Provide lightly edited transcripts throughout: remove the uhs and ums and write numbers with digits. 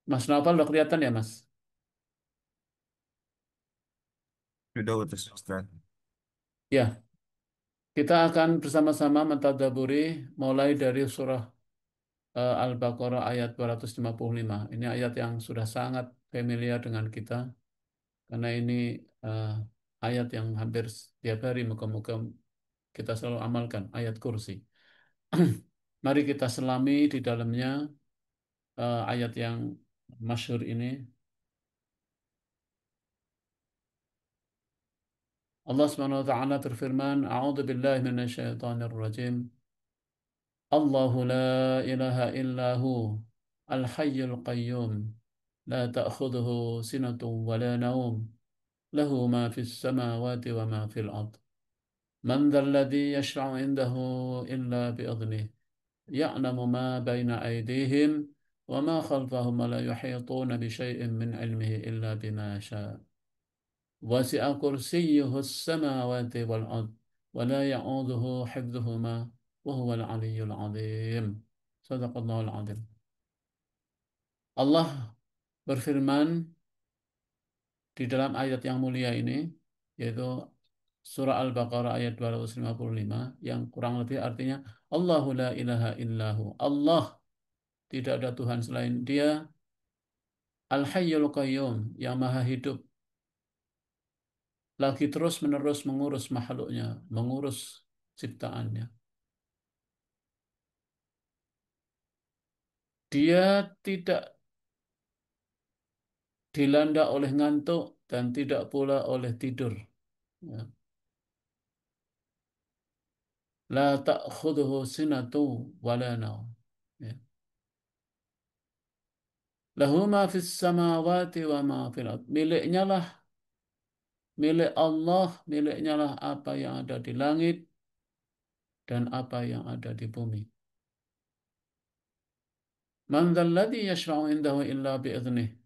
Mas Naufal udah kelihatan ya, Mas? Sudah utus Ustaz. Ya, kita akan bersama-sama mentadaburi mulai dari surah Al-Baqarah ayat 255. Ini ayat yang sudah sangat familiar dengan kita, karena ini eh, ayat yang hampir setiap hari muka-muka kita selalu amalkan, ayat kursi. Mari kita selami di dalamnya ayat yang masyhur ini. Allah Subhanahu wa taala berfirman, "A'udzu billahi minasyaitonir rajim. Allahu la ilaha illa hu al-hayyul qayyum la ta'khudhuhu sinatun wa la nawm lahu ma fis samawati wa ma fil ard. Man dhal ladzi yashfa'u indahu illa bi idhnihi ya'lamu ma baina aydihim wa ma khalfahum wa la yuhituna bi syai'in min 'ilmihi illa bima syaa." وسع كرسيه السماوات والأرض ولا يعوده حفظهما وهو العلي العظيم. صدق الله العظيم. Allah berfirman di dalam ayat yang mulia ini, yaitu surah Al-Baqarah ayat 255, yang kurang lebih artinya Allahu la ilaha illahu. Allah, tidak ada Tuhan selain Dia, Al-Hayyul Qayyum, yang maha hidup, lagi terus-menerus mengurus makhluknya, mengurus ciptaannya. Dia tidak dilanda oleh ngantuk dan tidak pula oleh tidur. Ya. La ta'khudhuhu sinatu wa la naum. Ya. Lahu ma fis samawati wa ma fil ard. Miliknya lah, milik Allah, miliknya lah apa yang ada di langit dan apa yang ada di bumi. Man dzalladzi yashfa'u indahu illa bi'idhnih.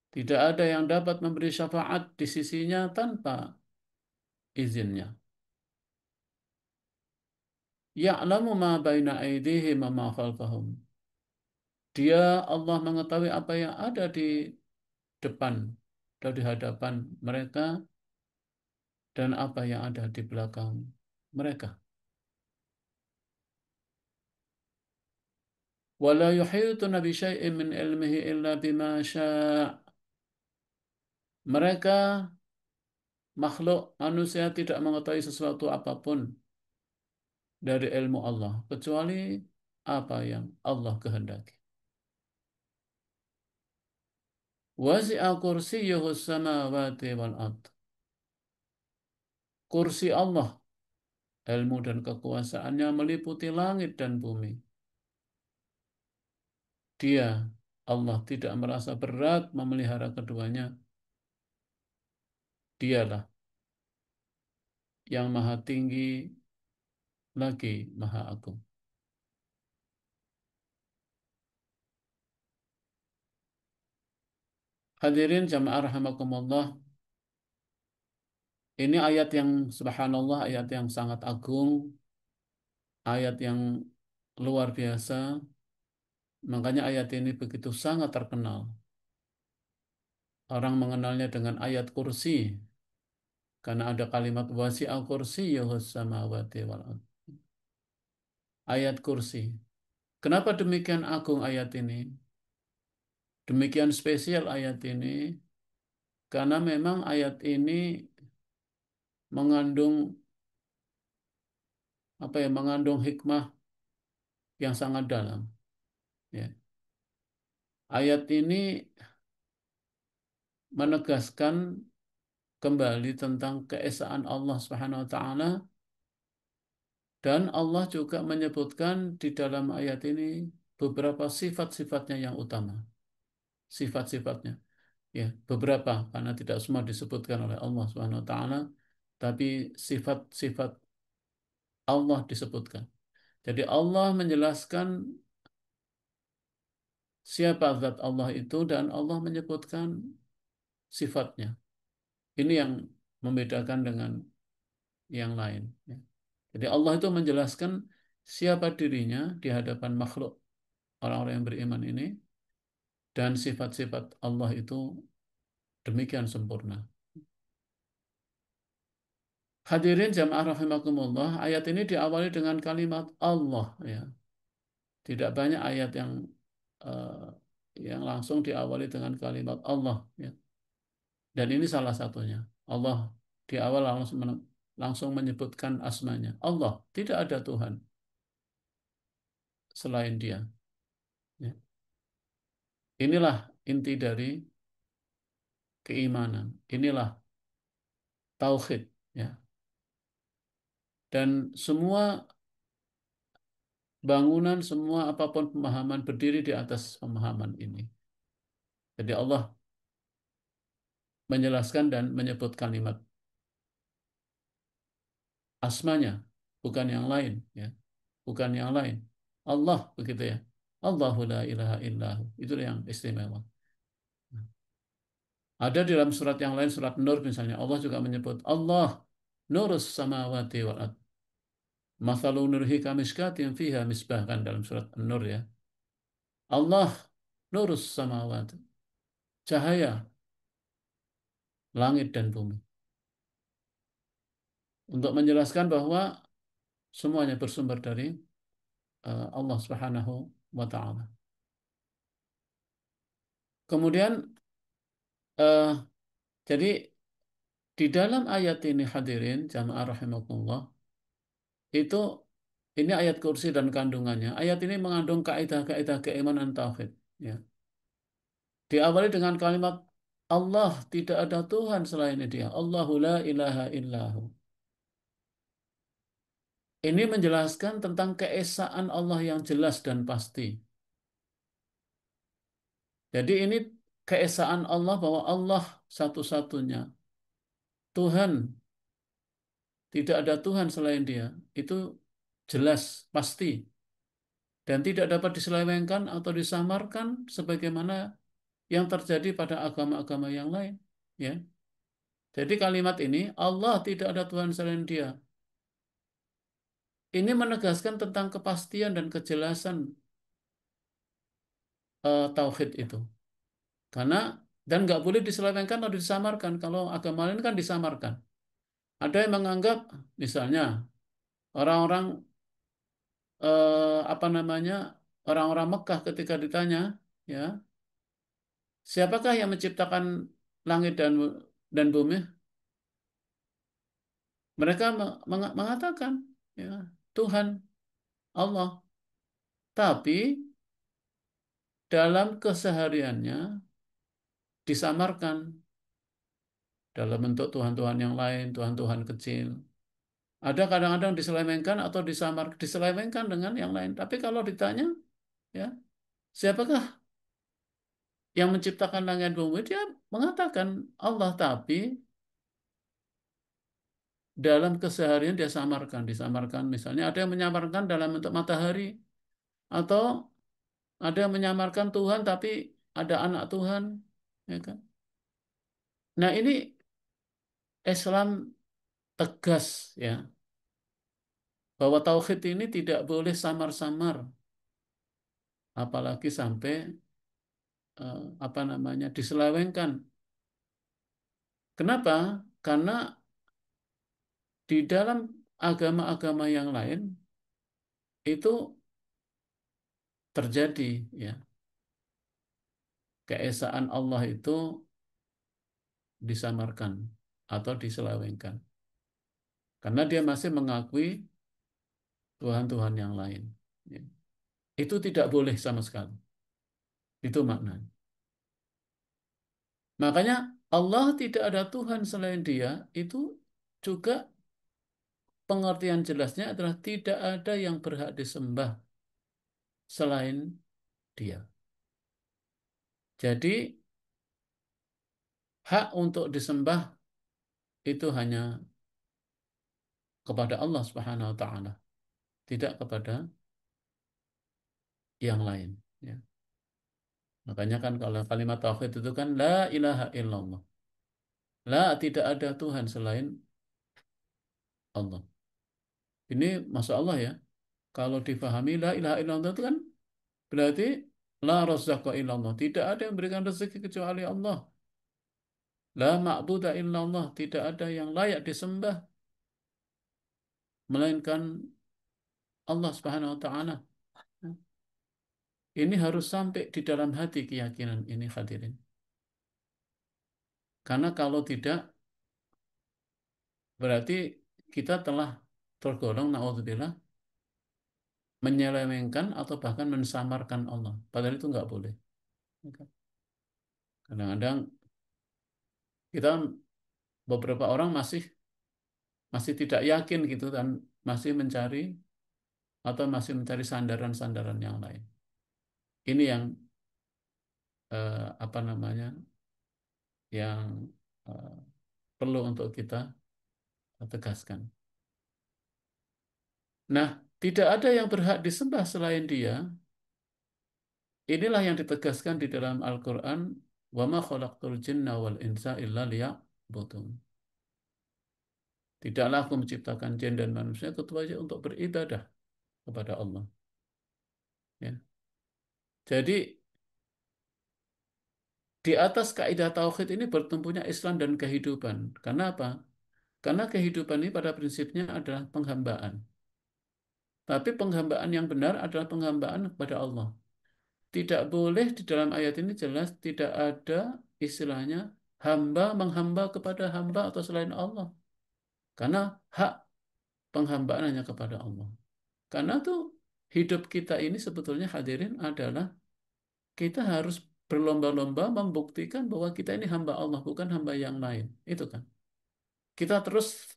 Tidak ada yang dapat memberi syafaat di sisinya tanpa izinnya. Ya'lamu ma baina aydihim wa ma khalfahum. Dia, Allah, mengetahui apa yang ada di depan atau di hadapan mereka dan apa yang ada di belakang mereka. Wala yuhituna bi syai'in min ilmihi illa bima syaa'. Mereka, makhluk manusia, tidak mengetahui sesuatu apapun dari ilmu Allah kecuali apa yang Allah kehendaki. Wasi'a kursiyyuhu samawati wal ard. Kursi Allah, ilmu dan kekuasaannya meliputi langit dan bumi. Dia, Allah, tidak merasa berat memelihara keduanya. Dialah yang maha tinggi lagi maha agung. Hadirin jamaah rahimakumullah, ini ayat yang subhanallah, ayat yang sangat agung, ayat yang luar biasa. Makanya ayat ini begitu sangat terkenal. Orang mengenalnya dengan ayat kursi, karena ada kalimat wasi'a kursiyyuhus samawati wal ardh. Ayat kursi. Kenapa demikian agung ayat ini? Demikian spesial ayat ini karena memang ayat ini mengandung mengandung hikmah yang sangat dalam. Ya. Ayat ini menegaskan kembali tentang keesaan Allah Subhanahu wa taala, dan Allah juga menyebutkan di dalam ayat ini beberapa sifat-sifatnya yang utama. Sifat-sifatnya. Ya, beberapa, karena tidak semua disebutkan oleh Allah Subhanahu wa taala, tapi sifat-sifat Allah disebutkan. Jadi Allah menjelaskan siapa zat Allah itu dan Allah menyebutkan sifatnya. Ini yang membedakan dengan yang lain. Ya. Jadi Allah itu menjelaskan siapa dirinya di hadapan makhluk orang-orang yang beriman ini, dan sifat-sifat Allah itu demikian sempurna. Hadirin jamaah rahimakumullah, ayat ini diawali dengan kalimat Allah ya. Tidak banyak ayat eh, yang langsung diawali dengan kalimat Allah ya. Dan ini salah satunya. Allah di awal langsung menyebutkan asmanya. Allah, tidak ada Tuhan selain Dia. Ya. Inilah inti dari keimanan. Inilah tauhid. Ya. Dan semua bangunan, semua apapun pemahaman berdiri di atas pemahaman ini. Jadi Allah menjelaskan dan menyebut kalimat asmanya, bukan yang lain. Ya. Bukan yang lain. Allah, begitu ya. Allahu la ilaha illahu. Itu yang istimewa. Ada di dalam surat yang lain, surat Nur misalnya, Allah juga menyebut Allah nurus samawati wal ard. Mathalu nurhi kamiskatin fiha misbah, kan dalam surat Nur ya. Allah nurus samawati. Cahaya langit dan bumi. Untuk menjelaskan bahwa semuanya bersumber dari Allah Subhanahu wa taala. Kemudian eh, jadi di dalam ayat ini hadirin jamaah rahimakumullah, itu ini ayat kursi dan kandungannya. Ayat ini mengandung kaidah-kaidah keimanan tauhid. Ya. Diawali dengan kalimat Allah, tidak ada Tuhan selain Dia. Allahu la ilaha illahu. Ini menjelaskan tentang keesaan Allah yang jelas dan pasti. Jadi ini keesaan Allah bahwa Allah satu-satunya Tuhan, tidak ada Tuhan selain Dia. Itu jelas, pasti, dan tidak dapat diselewengkan atau disamarkan sebagaimana yang terjadi pada agama-agama yang lain. Ya, jadi kalimat ini Allah tidak ada Tuhan selain Dia. Ini menegaskan tentang kepastian dan kejelasan tauhid itu. Karena dan nggak boleh diselewengkan atau disamarkan. Kalau agama lain kan disamarkan. Ada yang menganggap, misalnya orang-orang apa namanya orang-orang Mekah ketika ditanya, ya siapakah yang menciptakan langit dan bumi? Mereka mengatakan, ya Tuhan Allah. Tapi dalam kesehariannya disamarkan dalam bentuk Tuhan-Tuhan yang lain, Tuhan-Tuhan kecil. Ada kadang-kadang diselewengkan atau diselewengkan dengan yang lain. Tapi kalau ditanya, ya siapakah yang menciptakan langit bumi? Dia mengatakan Allah, tapi dalam keseharian dia disamarkan. Misalnya ada yang menyamarkan dalam bentuk matahari, atau ada yang menyamarkan Tuhan tapi ada anak Tuhan, ya kan? Nah ini Islam tegas ya bahwa tauhid ini tidak boleh samar-samar, apalagi sampai apa namanya diselewengkan. Kenapa? Karena di dalam agama-agama yang lain itu terjadi ya keesaan Allah itu disamarkan atau diselewengkan karena dia masih mengakui Tuhan-Tuhan yang lain. Ya. Itu tidak boleh sama sekali. Itu maknanya. Makanya Allah tidak ada Tuhan selain Dia itu juga pengertian jelasnya adalah tidak ada yang berhak disembah selain Dia. Jadi hak untuk disembah itu hanya kepada Allah Subhanahu wa taala, tidak kepada yang lain, ya. Makanya kan kalau kalimat tauhid itu kan la ilaha illallah. La, tidak ada Tuhan selain Allah. Ini Masya Allah ya. Kalau difahami la ilaha illallah itu kan berarti La razaqqa illallah. Tidak ada yang memberikan rezeki kecuali Allah. La ma'budu illallah. Tidak ada yang layak disembah melainkan Allah Subhanahu wa taala. Ini harus sampai di dalam hati keyakinan ini hadirin. Karena kalau tidak berarti kita telah tergolong naudzubillah menyelewengkan atau bahkan mensamarkan Allah. Padahal itu nggak boleh. Kadang-kadang kita beberapa orang masih masih tidak yakin gitu dan masih mencari atau masih mencari sandaran-sandaran yang lain. Ini yang apa namanya yang eh, perlu untuk kita tegaskan. Nah, tidak ada yang berhak disembah selain Dia. Inilah yang ditegaskan di dalam Al-Quran. Wa ma khalaqtul jinna wal insa illa liya'budun. Tidaklah aku menciptakan jin dan manusia kecuali untuk beribadah kepada Allah. Ya. Jadi di atas kaidah tauhid ini bertumpunya Islam dan kehidupan. Karena apa? Karena kehidupan ini pada prinsipnya adalah penghambaan. Tapi penghambaan yang benar adalah penghambaan kepada Allah. Tidak boleh di dalam ayat ini jelas tidak ada istilahnya hamba menghamba kepada hamba atau selain Allah. Karena hak penghambaan hanya kepada Allah. Karena tuh hidup kita ini sebetulnya hadirin adalah kita harus berlomba-lomba membuktikan bahwa kita ini hamba Allah, bukan hamba yang lain. Itu kan. Kita terus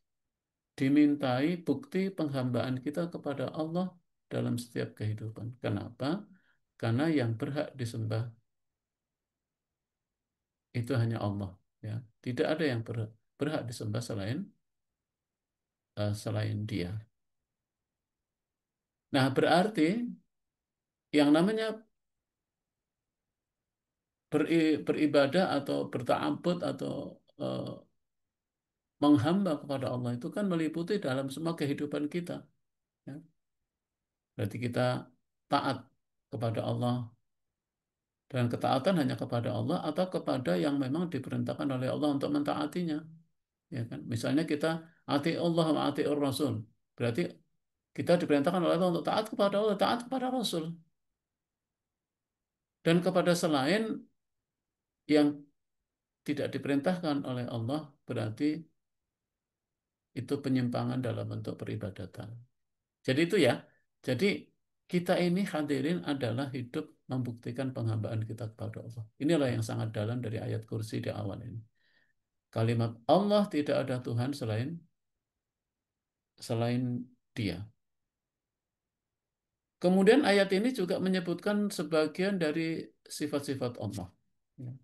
dimintai bukti penghambaan kita kepada Allah dalam setiap kehidupan. Kenapa? Karena yang berhak disembah itu hanya Allah. Ya, tidak ada yang berhak disembah selain Dia. Nah, berarti yang namanya beribadah atau berta'abbud atau eh, menghamba kepada Allah itu kan meliputi dalam semua kehidupan kita. Ya. Berarti kita taat kepada Allah dan ketaatan hanya kepada Allah atau kepada yang memang diperintahkan oleh Allah untuk mentaatinya. Ya kan? Misalnya kita ati Allah wa ati Rasul. Berarti kita diperintahkan oleh Allah untuk taat kepada Allah, taat kepada Rasul. Dan kepada selain yang tidak diperintahkan oleh Allah berarti itu penyimpangan dalam bentuk peribadatan. Jadi itu ya. Jadi kita ini hadirin adalah hidup membuktikan penghambaan kita kepada Allah. Inilah yang sangat dalam dari ayat kursi di awal ini. Kalimat Allah tidak ada Tuhan selain Dia. Kemudian ayat ini juga menyebutkan sebagian dari sifat-sifat Allah. Ya.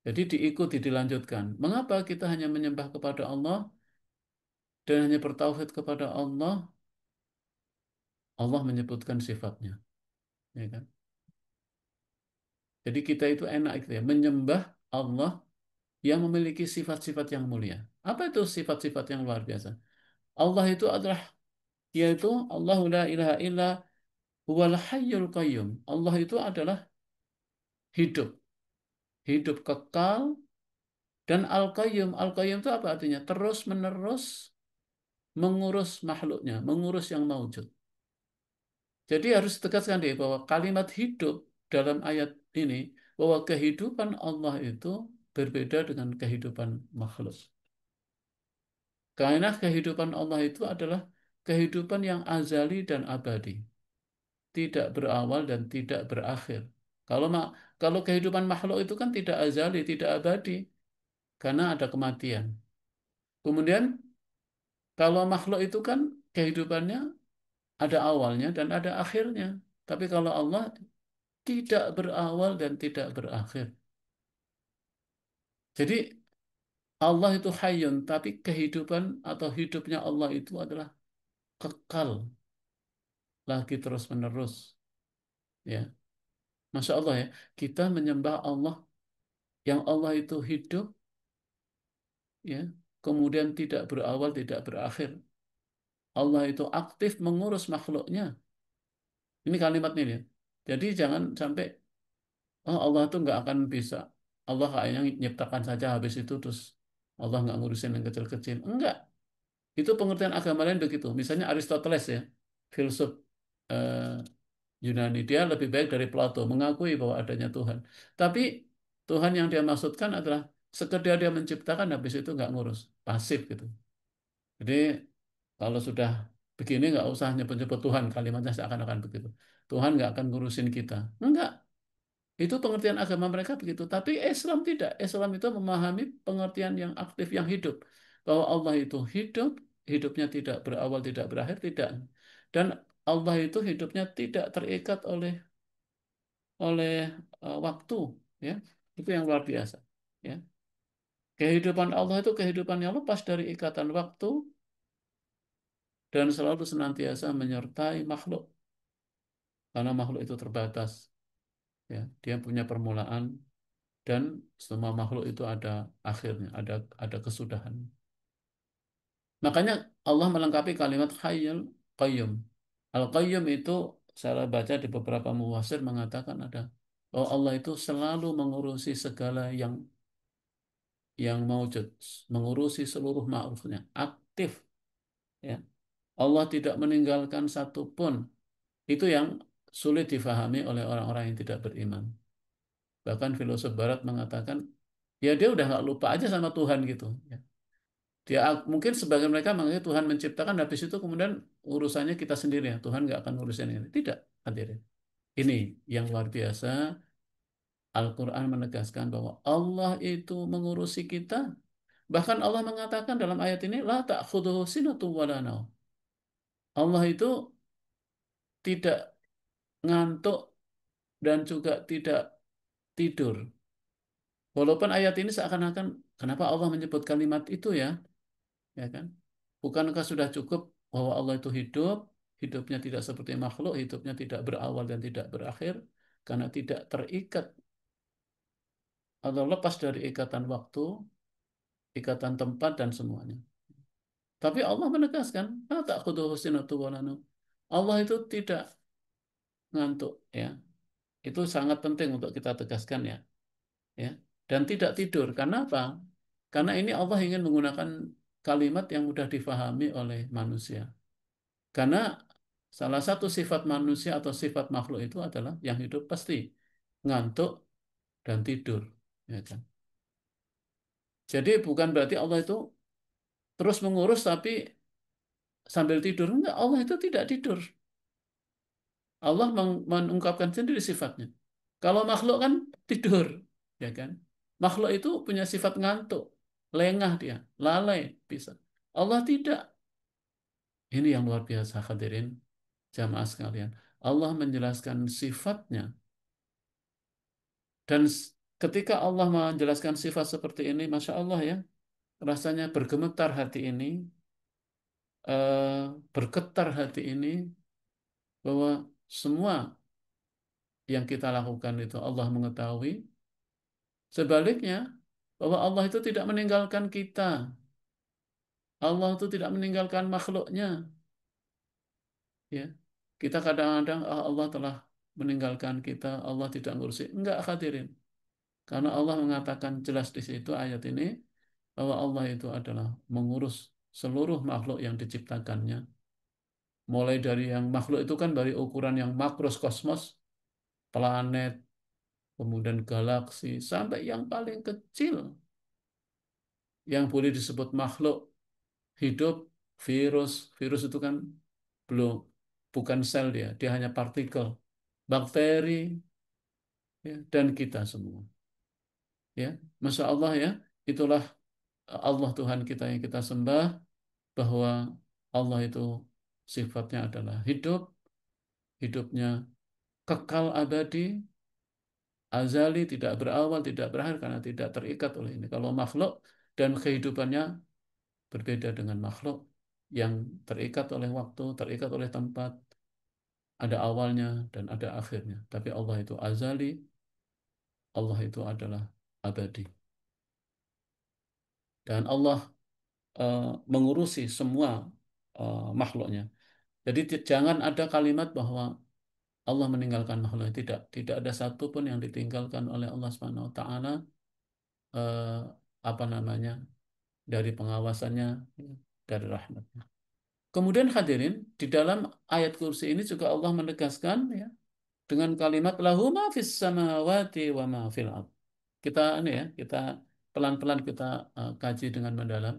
Jadi diikuti, dilanjutkan. Mengapa kita hanya menyembah kepada Allah dan hanya bertauhid kepada Allah? Allah menyebutkan sifatnya. Ya kan? Jadi kita itu enak gitu ya, menyembah Allah yang memiliki sifat-sifat yang mulia. Apa itu sifat-sifat yang luar biasa? Allah itu adalah, yaitu Allahu la ilaha illa huwal hayyul qayyum. Allah itu adalah hidup, hidup kekal dan al-qayyum. Al-qayyum itu apa artinya? Terus-menerus mengurus makhluknya, mengurus yang maujud. Jadi harus ditegaskan deh bahwa kalimat hidup dalam ayat ini, bahwa kehidupan Allah itu berbeda dengan kehidupan makhluk. Karena kehidupan Allah itu adalah kehidupan yang azali dan abadi, tidak berawal dan tidak berakhir. Kalau kalau kehidupan makhluk itu kan tidak azali, tidak abadi, karena ada kematian. Kemudian kalau makhluk itu kan kehidupannya ada awalnya dan ada akhirnya. Tapi kalau Allah tidak berawal dan tidak berakhir. Jadi Allah itu hayyun, tapi kehidupan atau hidupnya Allah itu adalah kekal, lagi terus-menerus. Ya, Masya Allah ya, kita menyembah Allah yang Allah itu hidup, ya, kemudian tidak berawal, tidak berakhir. Allah itu aktif mengurus makhluknya. Ini kalimatnya ya. Jadi jangan sampai Oh, Allah tuh nggak akan bisa. Allah kayaknya nyiptakan saja habis itu terus Allah nggak ngurusin yang kecil-kecil. Enggak. Itu pengertian agama lain begitu. Misalnya Aristoteles ya, filsuf eh, Yunani, dia lebih baik dari Plato, mengakui bahwa adanya Tuhan. Tapi Tuhan yang dia maksudkan adalah sekedar dia menciptakan habis itu nggak ngurus, pasif gitu. Jadi kalau sudah begini nggak usah nyebut-nyebut Tuhan, kalimatnya seakan-akan begitu. Tuhan nggak akan ngurusin kita. Enggak, itu pengertian agama mereka begitu. Tapi Islam tidak. Islam itu memahami pengertian yang aktif, yang hidup. Bahwa Allah itu hidup, hidupnya tidak berawal, tidak berakhir, tidak. Dan Allah itu hidupnya tidak terikat oleh oleh waktu, ya. Itu yang luar biasa, ya. Kehidupan Allah itu kehidupan yang lepas dari ikatan waktu dan selalu senantiasa menyertai makhluk. Karena makhluk itu terbatas, ya. Dia punya permulaan dan semua makhluk itu ada akhirnya, ada kesudahan. Makanya Allah melengkapi kalimat Hayyul Qayyum. Al-Qayyum itu saya baca di beberapa muwasir mengatakan ada bahwa Allah itu selalu mengurusi segala yang maujud, mengurusi seluruh makhluknya, aktif, ya. Allah tidak meninggalkan satupun. Itu yang sulit difahami oleh orang-orang yang tidak beriman. Bahkan filosof Barat mengatakan, ya dia udah nggak lupa aja sama Tuhan gitu. Ya. Dia mungkin sebagian mereka menganggap Tuhan menciptakan, habis itu kemudian urusannya kita sendiri ya. Tuhan nggak akan ngurusin ini. Tidak, hadirin. Ini yang luar biasa. Al-Quran menegaskan bahwa Allah itu mengurusi kita. Bahkan Allah mengatakan dalam ayat ini, la ta'khudhuhu sinatun wa la naum. Allah itu tidak ngantuk dan juga tidak tidur. Walaupun ayat ini seakan-akan, kenapa Allah menyebut kalimat itu ya? Ya kan? Bukankah sudah cukup bahwa Allah itu hidup, hidupnya tidak seperti makhluk, hidupnya tidak berawal dan tidak berakhir, karena tidak terikat atau lepas dari ikatan waktu, ikatan tempat dan semuanya. Tapi Allah menegaskan, "La ta'khudhuhu sinatun wa la naum." Allah itu tidak ngantuk, ya. Itu sangat penting untuk kita tegaskan ya, ya. Dan tidak tidur. Karena apa? Karena ini Allah ingin menggunakan kalimat yang mudah difahami oleh manusia. Karena salah satu sifat manusia atau sifat makhluk itu adalah yang hidup pasti ngantuk dan tidur, ya kan? Jadi bukan berarti Allah itu terus mengurus tapi sambil tidur. Enggak, Allah itu tidak tidur. Allah mengungkapkan sendiri sifatnya. Kalau makhluk kan tidur, ya kan? Makhluk itu punya sifat ngantuk, lengah dia, lalai bisa. Allah tidak. Ini yang luar biasa hadirin jamaah sekalian. Allah menjelaskan sifatnya dan ketika Allah menjelaskan sifat seperti ini, Masya Allah ya, rasanya bergemetar hati ini, bergetar hati ini, bahwa semua yang kita lakukan itu Allah mengetahui. Sebaliknya, bahwa Allah itu tidak meninggalkan kita. Allah itu tidak meninggalkan makhluknya. Ya, kita kadang-kadang Allah telah meninggalkan kita, Allah tidak ngurusi. Enggak hadirin. Karena Allah mengatakan jelas di situ ayat ini bahwa Allah itu adalah mengurus seluruh makhluk yang diciptakannya. Mulai dari yang makhluk itu kan dari ukuran yang makros kosmos, planet, kemudian galaksi, sampai yang paling kecil yang boleh disebut makhluk hidup, virus. Virus itu kan belum, bukan sel dia, dia hanya partikel. Bakteri, ya, dan kita semua. Ya, Masya Allah ya, itulah Allah Tuhan kita yang kita sembah, bahwa Allah itu sifatnya adalah hidup, hidupnya kekal abadi, azali, tidak berawal, tidak berakhir karena tidak terikat oleh ini. Kalau makhluk dan kehidupannya berbeda dengan makhluk yang terikat oleh waktu, terikat oleh tempat, ada awalnya dan ada akhirnya. Tapi Allah itu azali, Allah itu adalah abadi. Dan Allah eh, mengurusi semua makhluknya. Jadi jangan ada kalimat bahwa Allah meninggalkan makhluk. Tidak ada satupun yang ditinggalkan oleh Allah Subhanahu wa taala, eh, apa namanya, dari pengawasannya, ya, dari rahmatnya. Kemudian hadirin, di dalam ayat kursi ini juga Allah menegaskan, ya, dengan kalimat lahu ma fis samawati wa ma fil ard. Kita ini ya, kita pelan-pelan kita kaji dengan mendalam.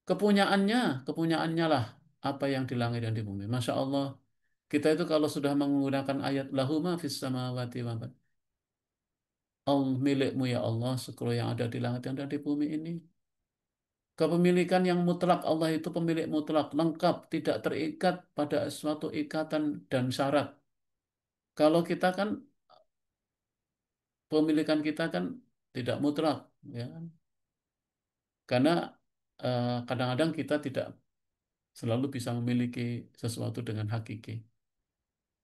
Kepunyaannya lah apa yang di langit dan di bumi. Masya Allah, kita itu kalau sudah menggunakan ayat lahu ma fis samawati wa ma, milikmu ya Allah seluruh yang ada di langit dan ada di bumi ini. Kepemilikan yang mutlak, Allah itu pemilik mutlak, lengkap, tidak terikat pada suatu ikatan dan syarat. Kalau kita kan, pemilikan kita kan tidak mutlak, ya kan? Karena kadang-kadang kita tidak selalu bisa memiliki sesuatu dengan hakiki.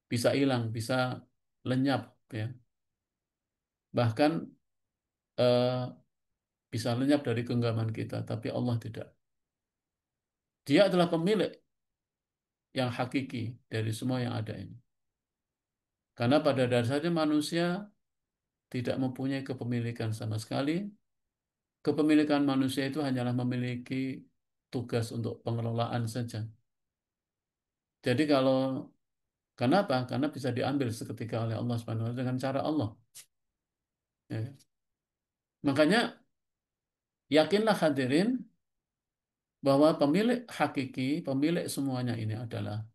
Bisa hilang, bisa lenyap, ya. Bahkan eh, bisa lenyap dari genggaman kita, tapi Allah tidak. Dia adalah pemilik yang hakiki dari semua yang ada ini. Karena pada dasarnya manusia tidak mempunyai kepemilikan sama sekali. Kepemilikan manusia itu hanyalah memiliki tugas untuk pengelolaan saja. Jadi kalau kenapa? Karena bisa diambil seketika oleh Allah Subhanahu wa taala dengan cara Allah. Ya. Makanya yakinlah hadirin bahwa pemilik hakiki, pemilik semuanya ini adalah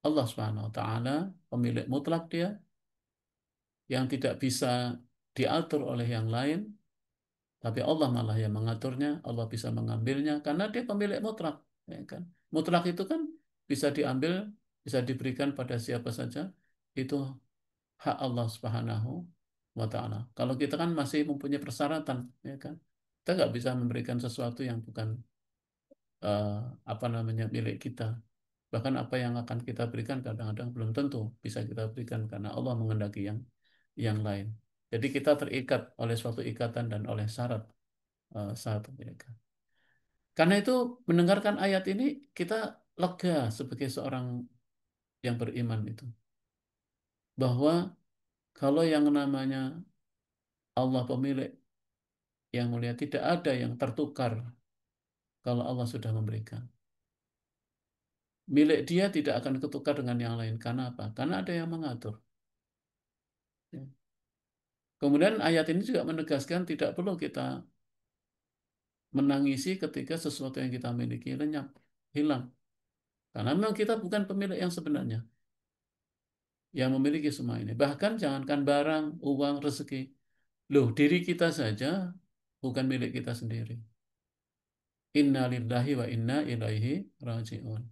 Allah Subhanahu wa taala, pemilik mutlak dia yang tidak bisa diatur oleh yang lain, tapi Allah malah yang mengaturnya, Allah bisa mengambilnya karena dia pemilik mutlak, ya kan? Mutlak itu kan bisa diambil, bisa diberikan pada siapa saja, itu hak Allah Subhanahu wa taala. Kalau kita kan masih mempunyai persyaratan, ya kan? Kita nggak bisa memberikan sesuatu yang bukan eh, apa namanya milik kita. Bahkan apa yang akan kita berikan kadang-kadang belum tentu bisa kita berikan karena Allah menghendaki yang lain. Jadi kita terikat oleh suatu ikatan dan oleh syarat, syarat mereka. Karena itu mendengarkan ayat ini kita lega sebagai seorang yang beriman itu bahwa kalau yang namanya Allah pemilik yang mulia tidak ada yang tertukar kalau Allah sudah memberikan. Milik dia tidak akan ketukar dengan yang lain. Karena apa? Karena ada yang mengatur. Ya. Kemudian ayat ini juga menegaskan tidak perlu kita menangisi ketika sesuatu yang kita miliki lenyap, hilang. Karena memang kita bukan pemilik yang sebenarnya, yang memiliki semua ini. Bahkan jangankan barang, uang, rezeki. Loh, diri kita saja bukan milik kita sendiri. Inna lillahi wa inna ilaihi raji'un.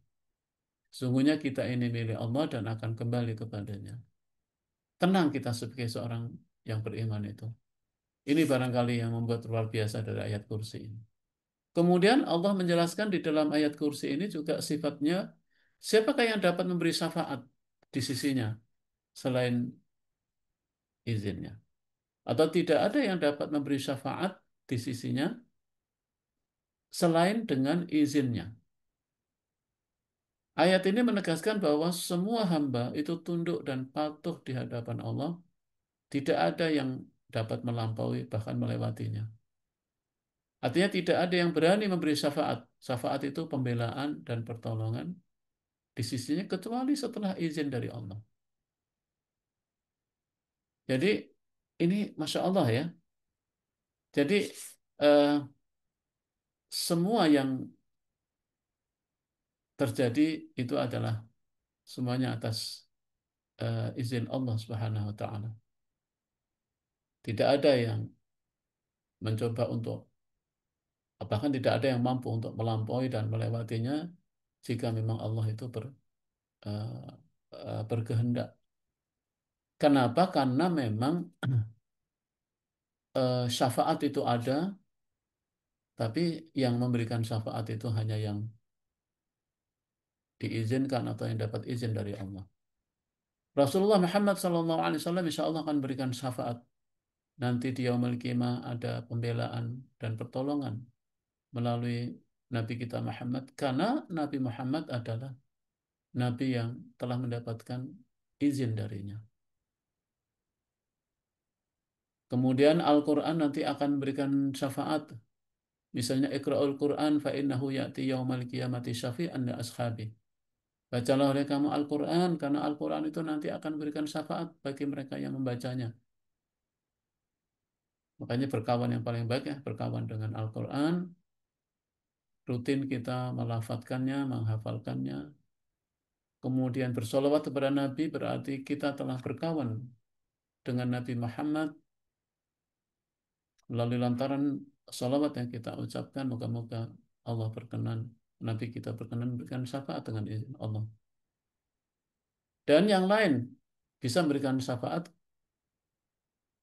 Sungguhnya kita ini milik Allah dan akan kembali kepadanya. Tenang kita sebagai seorang yang beriman itu. Ini barangkali yang membuat luar biasa dari ayat kursi ini. Kemudian Allah menjelaskan di dalam ayat kursi ini juga sifatnya, siapakah yang dapat memberi syafaat di sisinya selain izinnya. Atau tidak ada yang dapat memberi syafaat di sisinya selain dengan izinnya. Ayat ini menegaskan bahwa semua hamba itu tunduk dan patuh di hadapan Allah. Tidak ada yang dapat melampaui bahkan melewatinya. Artinya tidak ada yang berani memberi syafaat. Syafaat itu pembelaan dan pertolongan di sisinya kecuali setelah izin dari Allah. Jadi ini Masya Allah ya. Jadi eh, semua yang terjadi itu adalah semuanya atas izin Allah Subhanahu wa taala. Tidak ada yang mencoba untuk, bahkan tidak ada yang mampu untuk melampaui dan melewatinya jika memang Allah itu eh, berkehendak. Kenapa? Karena memang syafaat itu ada, tapi yang memberikan syafaat itu hanya yang diizinkan atau yang dapat izin dari Allah. Rasulullah Muhammad SAW insya Allah akan berikan syafaat. Nanti di yaumul qiyamah ada pembelaan dan pertolongan melalui Nabi kita Muhammad. Karena Nabi Muhammad adalah Nabi yang telah mendapatkan izin darinya. Kemudian Al-Quran nanti akan memberikan syafaat. Misalnya Iqra'ul Quran fa innahu ya'ti yaumal qiyamati syafi'an li ashabi. Bacalah oleh kamu Al-Quran karena Al-Quran itu nanti akan memberikan syafaat bagi mereka yang membacanya. Makanya berkawan yang paling baik ya berkawan dengan Al-Quran. Rutin kita melafadzkannya, menghafalkannya. Kemudian bersolawat kepada Nabi berarti kita telah berkawan dengan Nabi Muhammad melalui lantaran salawat yang kita ucapkan. Moga-moga Allah berkenan, Nabi kita berkenan memberikan syafaat dengan izin Allah. Dan yang lain bisa memberikan syafaat,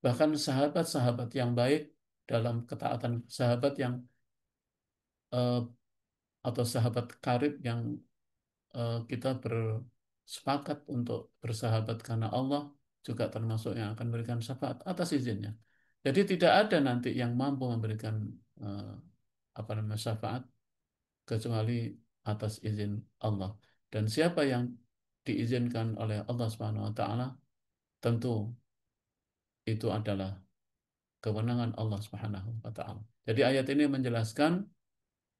bahkan sahabat-sahabat yang baik dalam ketaatan, sahabat yang eh, atau sahabat karib yang kita bersepakat untuk bersahabat karena Allah juga termasuk yang akan memberikan syafaat atas izinnya. Jadi tidak ada nanti yang mampu memberikan eh, apa namanya syafaat kecuali atas izin Allah. Dan siapa yang diizinkan oleh Allah Subhanahu wa taala tentu itu adalah kewenangan Allah Subhanahu wa taala. Jadi ayat ini menjelaskan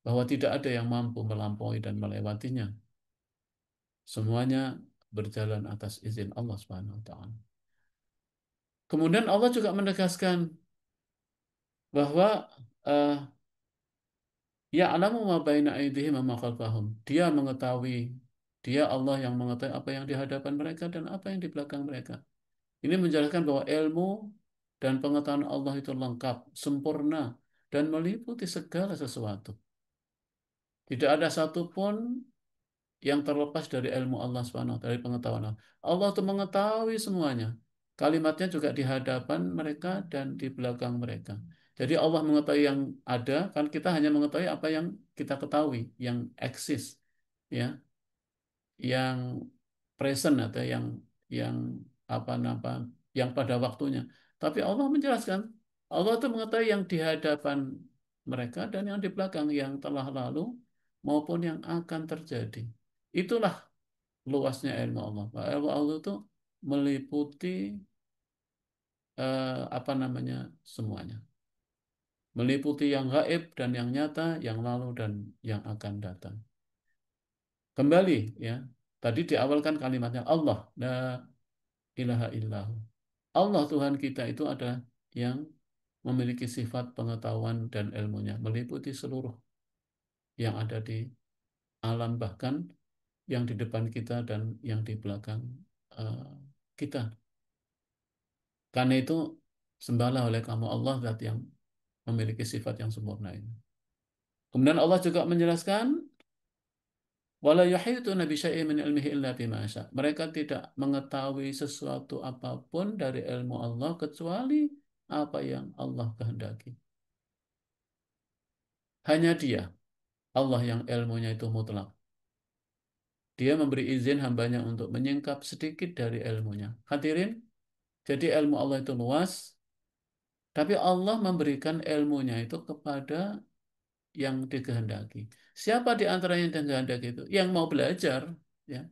bahwa tidak ada yang mampu melampaui dan melewatinya. Semuanya berjalan atas izin Allah Subhanahu wa taala. Kemudian Allah juga menegaskan bahwa uh, ya'lamu ma baina aydihim wa ma khalfahum. Dia mengetahui, dia Allah yang mengetahui apa yang di hadapan mereka dan apa yang di belakang mereka. Ini menjelaskan bahwa ilmu dan pengetahuan Allah itu lengkap, sempurna, dan meliputi segala sesuatu. Tidak ada satupun yang terlepas dari ilmu Allah Subhanahu wa taala, dari pengetahuan Allah. Allah itu mengetahui semuanya. Kalimatnya juga di hadapan mereka dan di belakang mereka. Jadi Allah mengetahui yang ada, kan kita hanya mengetahui apa yang kita ketahui, yang eksis, ya, yang present atau yang apa yang pada waktunya. Tapi Allah menjelaskan, Allah itu mengetahui yang di hadapan mereka dan yang di belakang, yang telah lalu maupun yang akan terjadi. Itulah luasnya ilmu Allah. Ilmu Allah itu meliputi apa namanya semuanya. Meliputi yang gaib dan yang nyata, yang lalu dan yang akan datang. Kembali ya. Tadi diawalkan kalimatnya Allah, la ilaha illahu. Allah Tuhan kita itu adalah yang memiliki sifat pengetahuan dan ilmunya, meliputi seluruh yang ada di alam, bahkan yang di depan kita dan yang di belakang eh, kita. Karena itu sembahlah oleh kamu Allah zat yang memiliki sifat yang sempurna ini. Kemudian Allah juga menjelaskan wala yuhituna bi syai'in min ilmihi illa bima syaa. Mereka tidak mengetahui sesuatu apapun dari ilmu Allah kecuali apa yang Allah kehendaki. Hanya Dia, Allah yang ilmunya itu mutlak. Dia memberi izin hambanya untuk menyingkap sedikit dari ilmunya. Hadirin, jadi ilmu Allah itu luas, tapi Allah memberikan ilmunya itu kepada yang dikehendaki. Siapa di antara yang dikehendaki itu? Yang mau belajar, ya,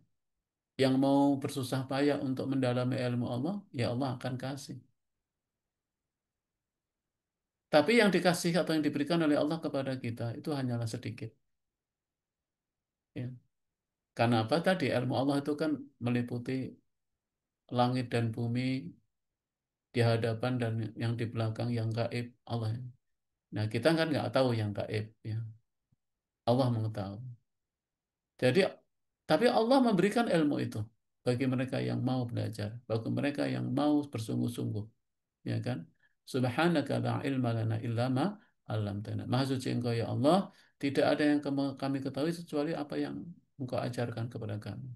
yang mau bersusah payah untuk mendalami ilmu Allah, ya Allah akan kasih. Tapi yang dikasih atau yang diberikan oleh Allah kepada kita itu hanyalah sedikit. Ya. Karena apa tadi? Ilmu Allah itu kan meliputi langit dan bumi di hadapan dan yang di belakang yang gaib Allah. Nah kita kan nggak tahu yang gaib. Ya. Allah mengetahui. Jadi, tapi Allah memberikan ilmu itu bagi mereka yang mau belajar, bagi mereka yang mau bersungguh-sungguh, ya kan? Subhanaka la ilma lana illa ma 'allamtana. Maha suci Engkau ya Allah, tidak ada yang kami ketahui kecuali apa yang Engkau ajarkan kepada kami.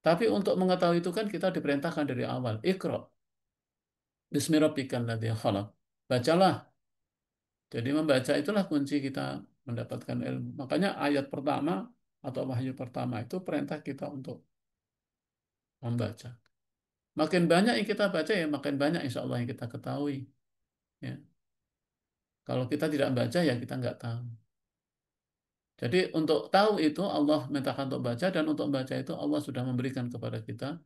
Tapi untuk mengetahui itu kan kita diperintahkan dari awal. Iqra bismi rabbikal ladzi khalaq. Bacalah. Jadi membaca itulah kunci kita mendapatkan ilmu. Makanya ayat pertama atau wahyu pertama itu perintah kita untuk membaca. Makin banyak yang kita baca ya makin banyak insya Allah yang kita ketahui. Ya. Kalau kita tidak baca ya kita nggak tahu. Jadi untuk tahu itu Allah mintakan untuk baca dan untuk membaca itu Allah sudah memberikan kepada kita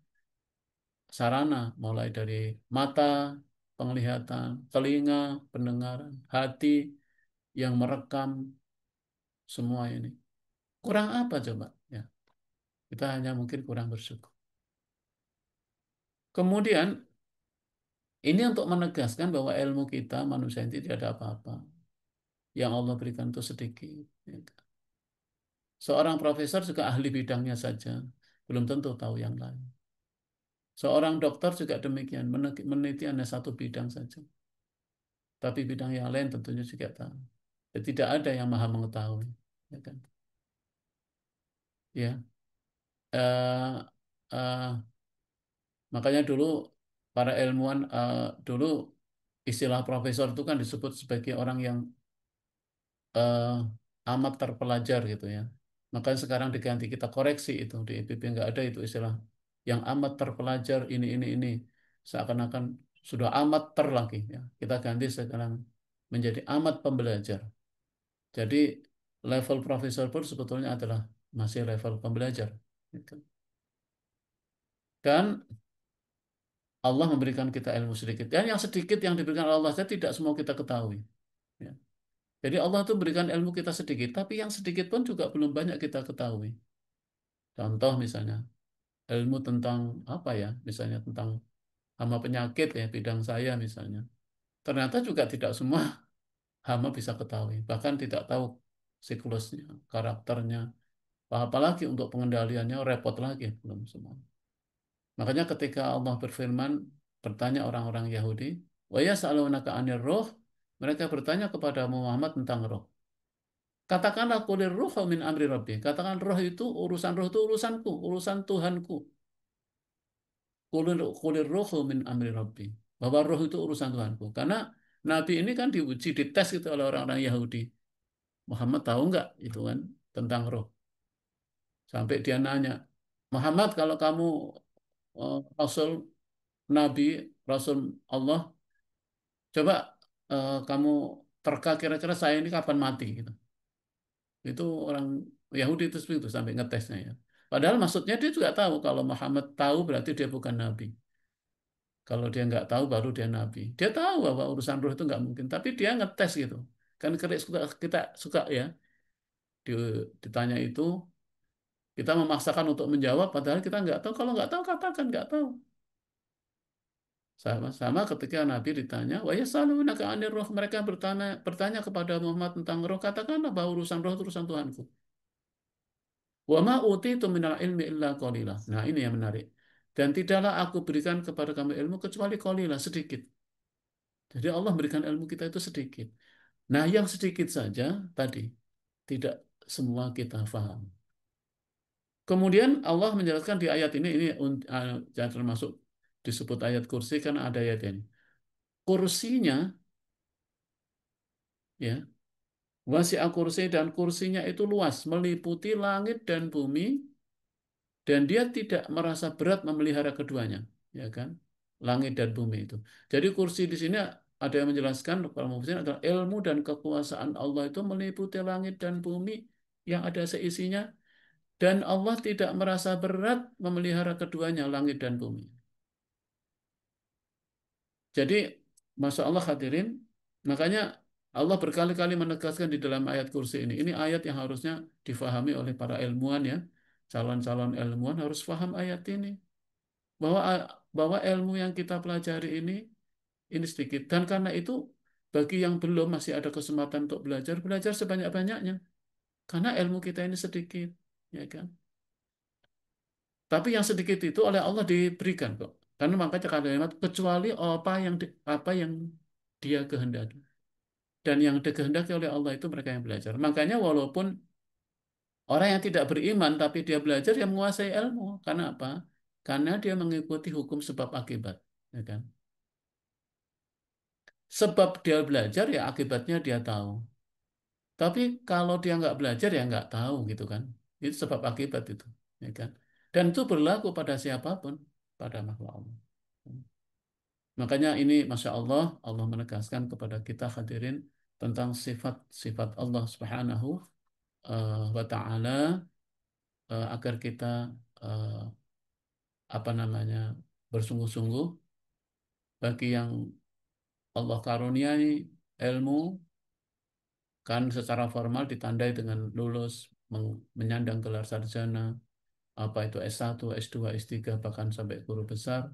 sarana, mulai dari mata, penglihatan, telinga, pendengaran, hati yang merekam semua ini. Kurang apa coba? Ya, kita hanya mungkin kurang bersyukur. Kemudian ini untuk menegaskan bahwa ilmu kita manusia ini tidak ada apa-apa. Yang Allah berikan itu sedikit. Ya kan? Seorang profesor juga ahli bidangnya saja, belum tentu tahu yang lain. Seorang dokter juga demikian, meneliti hanya satu bidang saja. Tapi bidang yang lain tentunya juga tahu. Ya, tidak ada yang maha mengetahui. Ya kan? Ya. Eh, eh, Makanya dulu para ilmuwan dulu istilah profesor itu kan disebut sebagai orang yang eh, amat terpelajar gitu ya. Makanya sekarang diganti, kita koreksi itu di IPB nggak ada itu istilah yang amat terpelajar ini seakan-akan sudah amat ter lagi ya. Kita ganti sekarang menjadi amat pembelajar. Jadi level profesor pun sebetulnya adalah masih level pembelajar. Gitu. Dan Allah memberikan kita ilmu sedikit. Dan yang sedikit yang diberikan oleh Allah saja tidak semua kita ketahui. Ya. Jadi Allah itu berikan ilmu kita sedikit, tapi yang sedikit pun juga belum banyak kita ketahui. Contoh misalnya ilmu tentang apa ya, misalnya tentang hama penyakit ya, bidang saya misalnya. Ternyata juga tidak semua hama bisa ketahui, bahkan tidak tahu siklusnya, karakternya, apalagi untuk pengendaliannya repot lagi belum semua. Makanya ketika Allah berfirman, bertanya orang-orang Yahudi, wa yas'alunaka 'anir ruh, mereka bertanya kepada Muhammad tentang roh. Katakanlah kulir ruh min amri rabbi. Katakan roh itu urusanku, urusan Tuhanku. Kulir ruh min amri rabbi. Bahwa roh itu urusan Tuhanku. Karena Nabi ini kan diuji, dites gitu oleh orang-orang Yahudi. Muhammad tahu nggak itu kan tentang roh? Sampai dia nanya, Muhammad kalau kamu Rasul, Nabi, Rasul Allah, coba kamu terka kira-kira saya ini kapan mati gitu. Itu orang Yahudi itu seperti itu sampai ngetesnya ya. Padahal maksudnya dia juga tahu kalau Muhammad tahu berarti dia bukan nabi. Kalau dia nggak tahu baru dia nabi. Dia tahu bahwa urusan roh itu nggak mungkin, tapi dia ngetes gitu. Kan kita suka ya ditanya itu kita memaksakan untuk menjawab padahal kita nggak tahu. Kalau nggak tahu katakan nggak tahu. Sama ketika Nabi ditanya, wa yasalunaka 'anir roh, mereka bertanya kepada Muhammad tentang roh, katakanlah bahwa urusan roh itu urusan Tuhanku. Wa ma utitu minal ilmi illa qalila. Nah, ini yang menarik. Dan tidaklah aku berikan kepada kamu ilmu kecuali qalila, sedikit. Jadi Allah berikan ilmu kita itu sedikit. Nah, yang sedikit saja tadi tidak semua kita paham. Kemudian Allah menjelaskan di ayat ini jangan termasuk disebut ayat kursi karena ada ayat ini. Kursinya ya, wasi'a kursi dan kursinya itu luas, meliputi langit dan bumi dan dia tidak merasa berat memelihara keduanya, ya kan? Langit dan bumi itu. Jadi kursi di sini ada yang menjelaskan kalau mufassir adalah ilmu dan kekuasaan Allah itu meliputi langit dan bumi yang ada seisinya dan Allah tidak merasa berat memelihara keduanya langit dan bumi. Jadi Masya Allah hadirin, makanya Allah berkali-kali menegaskan di dalam ayat kursi ini. Ini ayat yang harusnya difahami oleh para ilmuwan ya. Calon-calon ilmuwan harus paham ayat ini. bahwa bahwa ilmu yang kita pelajari ini sedikit dan karena itu bagi yang belum masih ada kesempatan untuk belajar belajar sebanyak-banyaknya karena ilmu kita ini sedikit ya kan tapi yang sedikit itu oleh Allah diberikan kok karena makanya kalimat kecuali apa yang dia kehendaki dan yang dikehendaki oleh Allah itu mereka yang belajar makanya walaupun orang yang tidak beriman tapi dia belajar yang menguasai ilmu karena apa karena dia mengikuti hukum sebab akibat ya kan sebab dia belajar ya akibatnya dia tahu. Tapi kalau dia nggak belajar ya nggak tahu gitu kan. Itu sebab akibat itu, ya kan. Dan itu berlaku pada siapapun, pada makhluk Allah. Makanya ini Masya Allah, Allah menegaskan kepada kita hadirin tentang sifat-sifat Allah Subhanahu wa Ta'ala agar kita eh, apa namanya bersungguh-sungguh bagi yang Allah karuniai ilmu, kan secara formal ditandai dengan lulus, menyandang gelar sarjana, apa itu S1, S2, S3, bahkan sampai guru besar,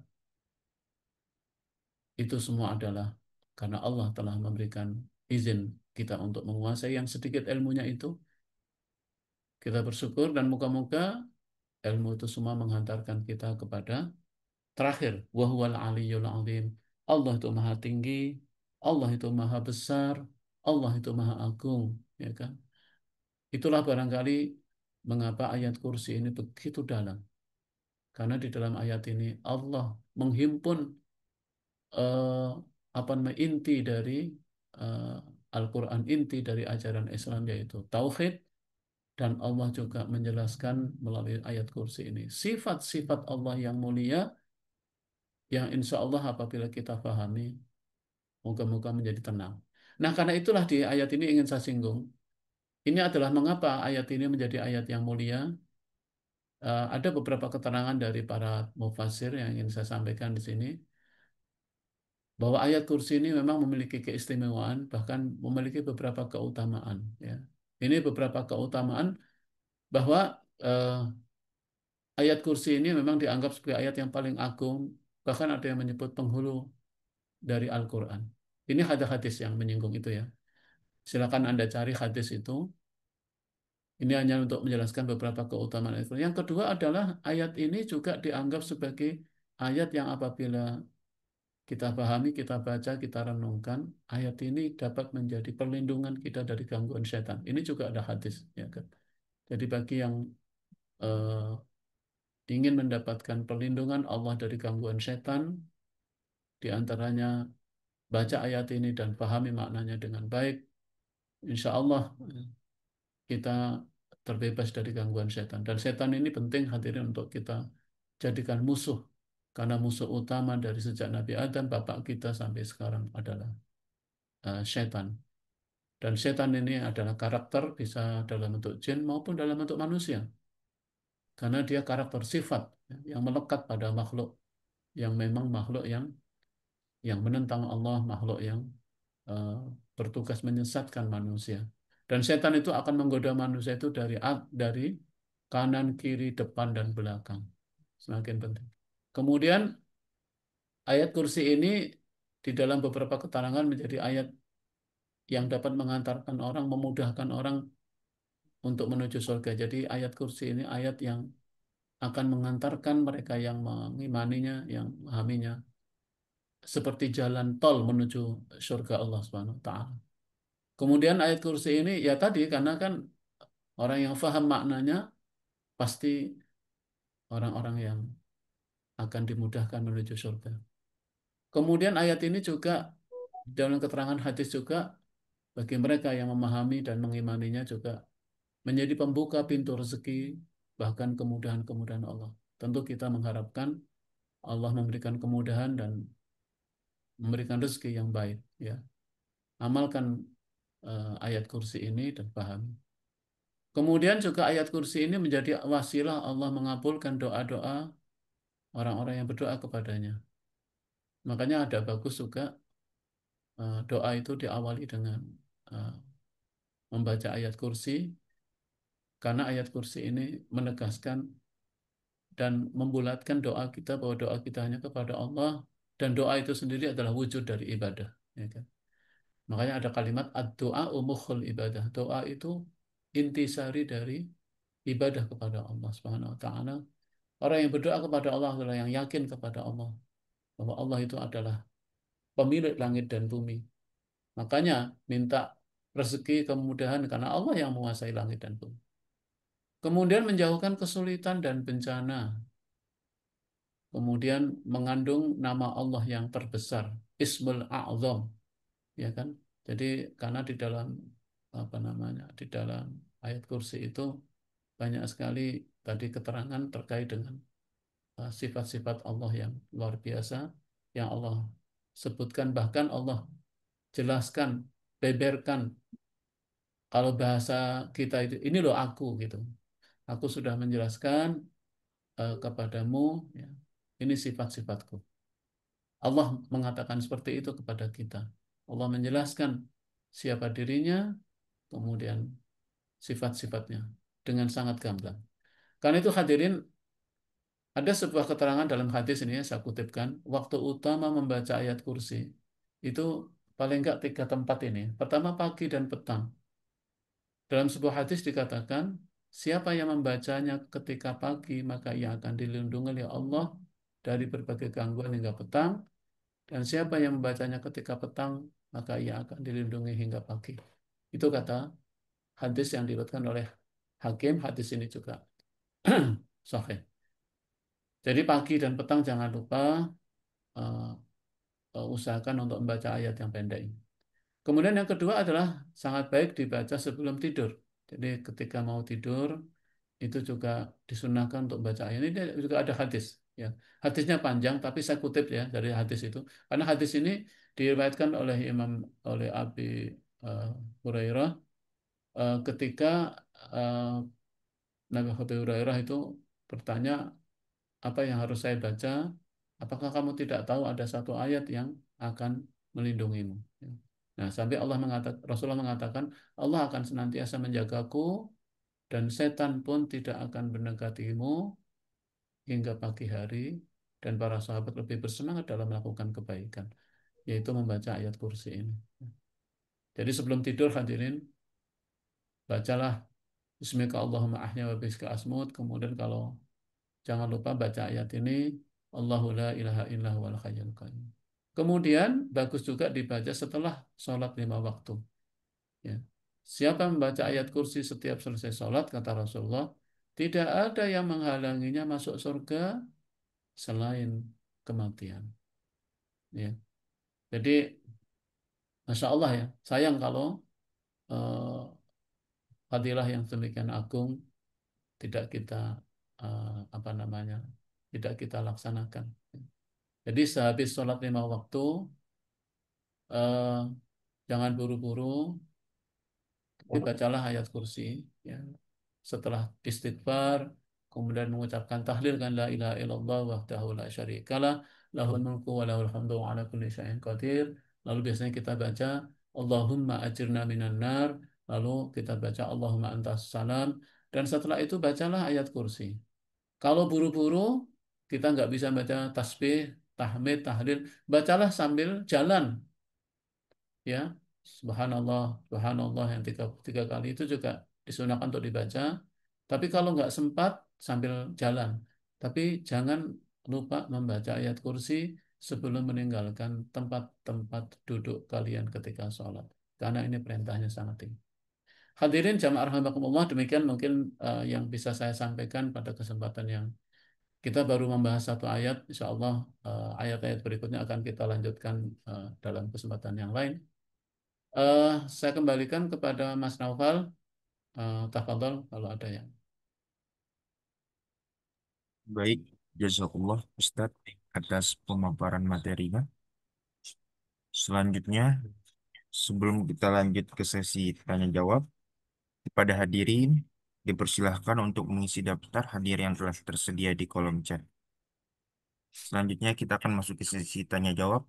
itu semua adalah karena Allah telah memberikan izin kita untuk menguasai yang sedikit ilmunya itu. Kita bersyukur dan moga-moga ilmu itu semua menghantarkan kita kepada terakhir, wahwal aliyul azim. Allah itu maha tinggi, Allah itu maha besar, Allah itu maha agung, ya kan? Itulah barangkali mengapa ayat kursi ini begitu dalam. Karena di dalam ayat ini Allah menghimpun eh, apa namanya inti dari eh, Al-Quran, inti dari ajaran Islam yaitu tauhid, dan Allah juga menjelaskan melalui ayat kursi ini sifat-sifat Allah yang mulia yang insya Allah apabila kita pahami moga-moga menjadi tenang. Nah, karena itulah di ayat ini ingin saya singgung. Ini adalah mengapa ayat ini menjadi ayat yang mulia. Ada beberapa keterangan dari para mufassir yang ingin saya sampaikan di sini, bahwa ayat kursi ini memang memiliki keistimewaan, bahkan memiliki beberapa keutamaan. Ya. Ini beberapa keutamaan bahwa eh, ayat kursi ini memang dianggap sebagai ayat yang paling agung, bahkan ada yang menyebut penghulu dari Al-Quran. Ini hadis-hadis yang menyinggung itu ya. Silakan Anda cari hadis itu. Ini hanya untuk menjelaskan beberapa keutamaan itu. Yang kedua adalah ayat ini juga dianggap sebagai ayat yang apabila kita pahami, kita baca, kita renungkan, ayat ini dapat menjadi perlindungan kita dari gangguan setan. Ini juga ada hadis, ya kan? Jadi bagi yang eh, ingin mendapatkan perlindungan Allah dari gangguan setan, di antaranya baca ayat ini dan pahami maknanya dengan baik, insya Allah kita terbebas dari gangguan setan. Dan setan ini penting hadirin untuk kita jadikan musuh. Karena musuh utama dari sejak Nabi Adam, bapak kita sampai sekarang adalah setan. Dan setan ini adalah karakter bisa dalam bentuk jin maupun dalam bentuk manusia. Karena dia karakter sifat ya, yang melekat pada makhluk yang memang makhluk yang menentang Allah, makhluk yang eh, bertugas menyesatkan manusia. Dan setan itu akan menggoda manusia itu dari kanan, kiri, depan, dan belakang. Semakin penting. Kemudian ayat kursi ini di dalam beberapa keterangan menjadi ayat yang dapat mengantarkan orang, memudahkan orang untuk menuju surga. Jadi ayat kursi ini ayat yang akan mengantarkan mereka yang mengimaninya, yang memahaminya, seperti jalan tol menuju surga Allah Subhanahu wa taala. Kemudian ayat kursi ini ya tadi karena kan orang yang faham maknanya pasti orang-orang yang akan dimudahkan menuju surga. Kemudian ayat ini juga dalam keterangan hadis juga bagi mereka yang memahami dan mengimaninya juga menjadi pembuka pintu rezeki bahkan kemudahan-kemudahan Allah. Tentu kita mengharapkan Allah memberikan kemudahan dan memberikan rezeki yang baik ya. Amalkan ayat kursi ini dan pahami. Kemudian juga ayat kursi ini menjadi wasilah Allah mengabulkan doa-doa orang-orang yang berdoa kepadanya. Makanya ada bagus juga doa itu diawali dengan eh, membaca ayat kursi, karena ayat kursi ini menegaskan dan membulatkan doa kita bahwa doa kita hanya kepada Allah dan doa itu sendiri adalah wujud dari ibadah. Ya kan? Makanya ada kalimat ad-doa umukhul ibadah. Doa itu intisari dari ibadah kepada Allah Subhanahu wa taala. Orang yang berdoa kepada Allah adalah yang yakin kepada Allah bahwa Allah itu adalah pemilik langit dan bumi. Makanya minta rezeki kemudahan karena Allah yang menguasai langit dan bumi. Kemudian menjauhkan kesulitan dan bencana. Kemudian mengandung nama Allah yang terbesar, Ismul A'zam, ya kan? Jadi karena di dalam apa namanya? Di dalam ayat kursi itu banyak sekali tadi keterangan terkait dengan sifat-sifat Allah yang luar biasa yang Allah sebutkan, bahkan Allah jelaskan, beberkan. Kalau bahasa kita itu ini loh aku gitu. Aku sudah menjelaskan kepadamu ya. Ini sifat-sifatku. Allah mengatakan seperti itu kepada kita. Allah menjelaskan siapa dirinya, kemudian sifat-sifatnya dengan sangat gamblang. Karena itu hadirin, ada sebuah keterangan dalam hadis ini, ya, saya kutipkan, waktu utama membaca ayat kursi itu paling enggak tiga tempat ini. Pertama, pagi dan petang. Dalam sebuah hadis dikatakan, siapa yang membacanya ketika pagi, maka ia akan dilindungi oleh Allah dari berbagai gangguan hingga petang. Dan siapa yang membacanya ketika petang, maka ia akan dilindungi hingga pagi. Itu kata hadis yang diriwayatkan oleh Hakim. Hadis ini juga sahih. Jadi pagi dan petang jangan lupa eh, usahakan untuk membaca ayat yang pendek ini. Kemudian yang kedua adalah sangat baik dibaca sebelum tidur. Jadi ketika mau tidur itu juga disunahkan untuk baca ayat. Ini juga ada hadis. Ya, hadisnya panjang, tapi saya kutip ya dari hadis itu. Karena hadis ini diriwayatkan oleh Abi eh, Hurairah ketika eh, Nabi Abi Hurairah itu bertanya, apa yang harus saya baca? Apakah kamu tidak tahu ada satu ayat yang akan melindungimu? Ya. Nah, sampai Rasulullah mengatakan, Allah akan senantiasa menjagaku dan setan pun tidak akan mendekatimu hingga pagi hari, dan para sahabat lebih bersemangat dalam melakukan kebaikan, yaitu membaca ayat kursi ini. Jadi sebelum tidur hadirin, bacalah Bismika Allahumma ahya wa biska asmut. Kemudian kalau jangan lupa baca ayat ini, Allahu la ilaha illa huwal hayyul qayyum. Kemudian bagus juga dibaca setelah sholat 5 waktu. Ya. Siapa membaca ayat kursi setiap selesai sholat, kata Rasulullah, tidak ada yang menghalanginya masuk surga selain kematian. Ya. Jadi, Masya Allah ya, sayang kalau eh, fadilah yang demikian agung tidak kita apa namanya, tidak kita laksanakan. Jadi sehabis sholat 5 waktu, eh, jangan buru-buru, tapi bacalah ayat kursi. Ya. Setelah istighfar, kemudian mengucapkan tahlil kan la ilaha illallah wahdahu la syarikalah, lahul mulku wa lahul hamdu wa ala kulli syai'in qadir. Lalu biasanya kita baca Allahumma ajirna minan nar, lalu kita baca Allahumma antas salam, dan setelah itu bacalah ayat kursi. Kalau buru-buru, kita nggak bisa baca tasbih, tahmid, tahlil, bacalah sambil jalan, ya. Subhanallah, subhanallah yang tiga kali itu juga disunahkan untuk dibaca. Tapi kalau nggak sempat, sambil jalan. Tapi jangan lupa membaca ayat kursi sebelum meninggalkan tempat-tempat duduk kalian ketika sholat. Karena ini perintahnya sangat tinggi. Hadirin jamaah rahimakumullah, demikian mungkin yang bisa saya sampaikan pada kesempatan yang kita baru membahas satu ayat. Insya Allah ayat-ayat berikutnya akan kita lanjutkan dalam kesempatan yang lain. Saya kembalikan kepada Mas Naufal. Tafadhol kalau ada yang. Baik, jazakallah Ustadz atas pemaparan materinya. Selanjutnya, sebelum kita lanjut ke sesi tanya jawab, kepada hadirin dipersilahkan untuk mengisi daftar hadir yang telah tersedia di kolom chat. Selanjutnya kita akan masuk ke sesi tanya jawab.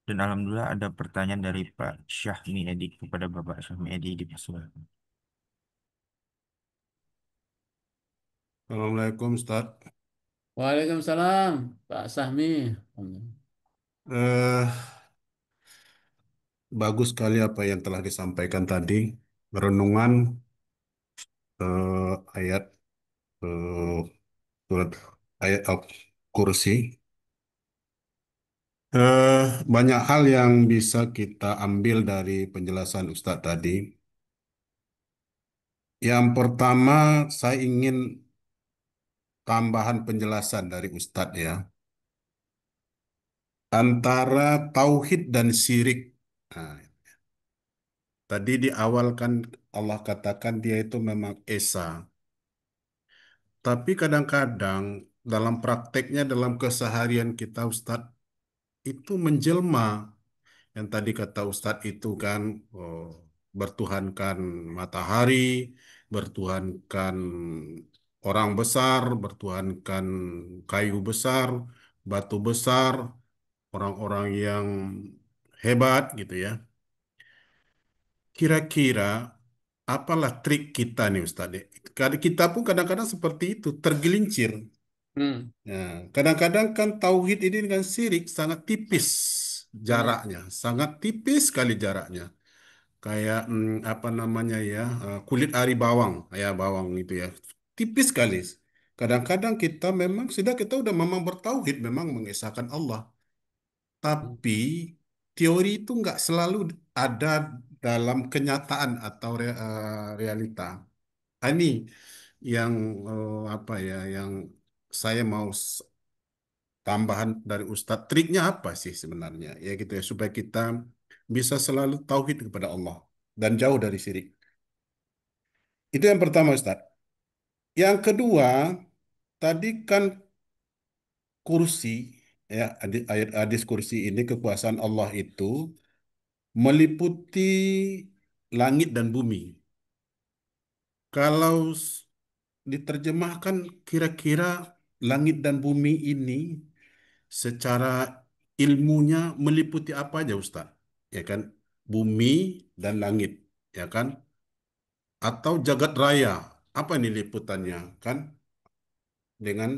Dan alhamdulillah ada pertanyaan dari Pak Syahmi Edi kepada Bapak Syahmi Edi dipersilakan. Assalamualaikum Ustaz. Waalaikumsalam, Pak Sahmi. Eh, Bagus sekali apa yang telah disampaikan tadi. Renungan ayat eh, surat ayat Al-Kursi. Banyak hal yang bisa kita ambil dari penjelasan Ustadz tadi. Yang pertama, saya ingin tambahan penjelasan dari Ustadz ya. Antara tauhid dan syirik. Nah, tadi di awal kan Allah katakan dia itu memang Esa. Tapi kadang-kadang dalam prakteknya, dalam keseharian kita Ustadz, itu menjelma. Yang tadi kata Ustadz itu kan, oh, bertuhankan matahari, bertuhankan orang besar, bertuhankan kayu besar, batu besar, orang-orang yang hebat gitu ya. Kira-kira apalah trik kita nih Ustadz? Kita pun kadang-kadang seperti itu, tergelincir. Hmm. Ya, kadang-kadang kan tauhid ini dengan syirik sangat tipis Hmm. jaraknya, sangat tipis sekali jaraknya. Kayak apa namanya ya, kulit ari bawang, ya bawang itu ya, tipis sekali. Kadang-kadang kita memang sudah kita udah memang bertauhid, memang mengesahkan Allah, tapi teori itu nggak selalu ada dalam kenyataan atau realita. Ini yang apa ya, yang saya mau tambahan dari Ustadz, triknya apa sih sebenarnya? Ya gitu ya, supaya kita bisa selalu tauhid kepada Allah dan jauh dari syirik. Itu yang pertama, Ustadz. Yang kedua, tadi kan kursi, ya ayat hadis kursi ini kekuasaan Allah itu meliputi langit dan bumi. Kalau diterjemahkan kira-kira langit dan bumi ini secara ilmunya meliputi apa aja Ustaz? Ya kan? Bumi dan langit, ya kan? Atau jagat raya. Apa ini liputannya? Kan dengan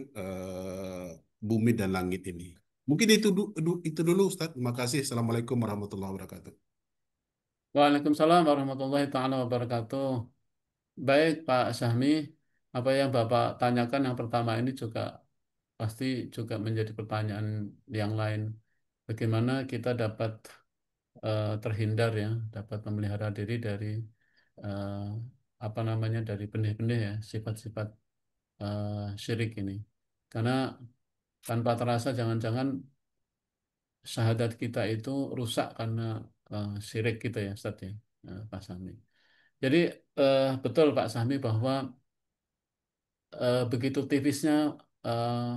bumi dan langit ini. Mungkin itu dulu Ustaz. Terima kasih. Assalamualaikum warahmatullahi wabarakatuh. Waalaikumsalam warahmatullahi taala wabarakatuh. Baik Pak Sahmi, apa yang Bapak tanyakan yang pertama ini juga pasti juga menjadi pertanyaan yang lain. Bagaimana kita dapat terhindar ya, dapat memelihara diri dari eh, apa namanya dari benih-benih ya, sifat-sifat syirik ini. Karena tanpa terasa jangan-jangan syahadat kita itu rusak karena syirik kita ya, Ustaz ya, Pak Sahmi. Jadi betul Pak Sahmi bahwa begitu tipisnya eh,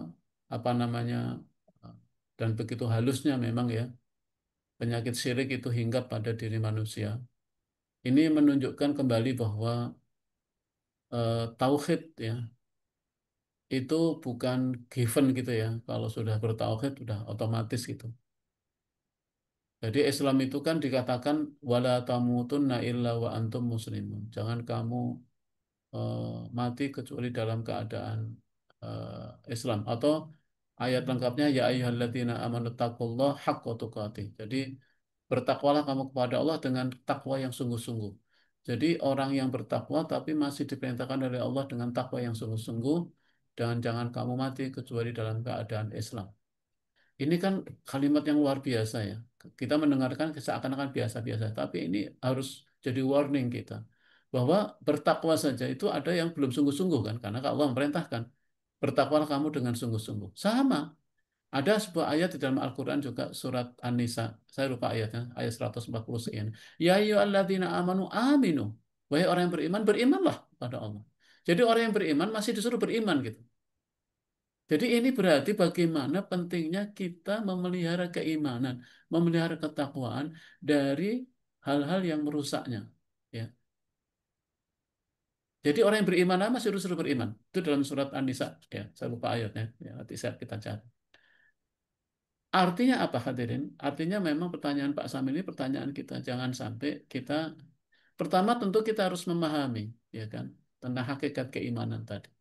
apa namanya eh, dan begitu halusnya memang ya penyakit syirik itu hinggap pada diri manusia. Ini menunjukkan kembali bahwa tauhid ya itu bukan given gitu ya. Kalau sudah bertauhid sudah otomatis gitu. Jadi Islam itu kan dikatakan wala tamutunna illa wa antum muslimun. Jangan kamu mati kecuali dalam keadaan Islam atau ayat lengkapnya ya ayyuhalladzina amanu taqullaha haqqa tuqatih. Jadi bertakwalah kamu kepada Allah dengan takwa yang sungguh-sungguh. Jadi orang yang bertakwa tapi masih diperintahkan oleh Allah dengan takwa yang sungguh-sungguh dan jangan kamu mati kecuali dalam keadaan Islam. Ini kan kalimat yang luar biasa ya. Kita mendengarkan seakan-akan biasa-biasa, tapi ini harus jadi warning kita bahwa bertakwa saja itu ada yang belum sungguh-sungguh kan, karena Allah memerintahkan bertakwalah kamu dengan sungguh-sungguh. Sama, ada sebuah ayat di dalam Al-Quran juga surat An-Nisa, saya lupa ayatnya, ayat 140 sekian. Ya ayyuhalladzina amanu aminu. Wahai orang yang beriman, berimanlah pada Allah. Jadi orang yang beriman masih disuruh beriman gitu. Jadi ini berarti bagaimana pentingnya kita memelihara keimanan, memelihara ketakwaan dari hal-hal yang merusaknya. Ya. Jadi orang yang beriman masih suruh beriman. Itu dalam surat An-Nisa. Ya, saya lupa ayatnya. Ya, nanti kita cari. Artinya apa hadirin? Artinya memang pertanyaan Pak Sam ini pertanyaan kita. Jangan sampai kita pertama tentu kita harus memahami, ya kan, tentang hakikat keimanan tadi.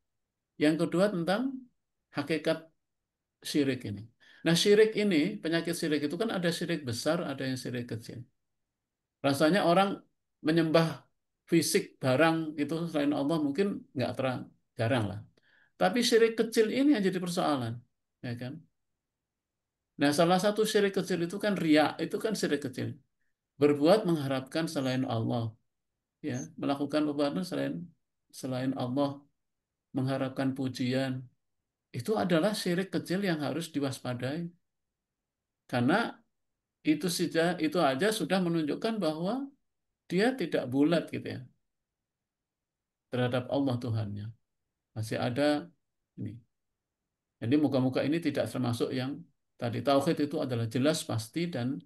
Yang kedua tentang hakikat syirik ini. Nah, syirik ini, penyakit syirik itu kan ada syirik besar, ada yang syirik kecil. Rasanya orang menyembah fisik barang itu selain Allah mungkin nggak terang, jarang lah. Tapi syirik kecil ini yang jadi persoalan, ya kan? Nah, salah satu syirik kecil itu kan riya, itu kan syirik kecil. Berbuat mengharapkan selain Allah, ya, melakukan perbuatan selain selain Allah, mengharapkan pujian, itu adalah syirik kecil yang harus diwaspadai. Karena itu aja sudah menunjukkan bahwa dia tidak bulat gitu ya terhadap Allah Tuhannya. Masih ada ini. Jadi muka-muka ini tidak termasuk yang tadi tauhid itu adalah jelas pasti dan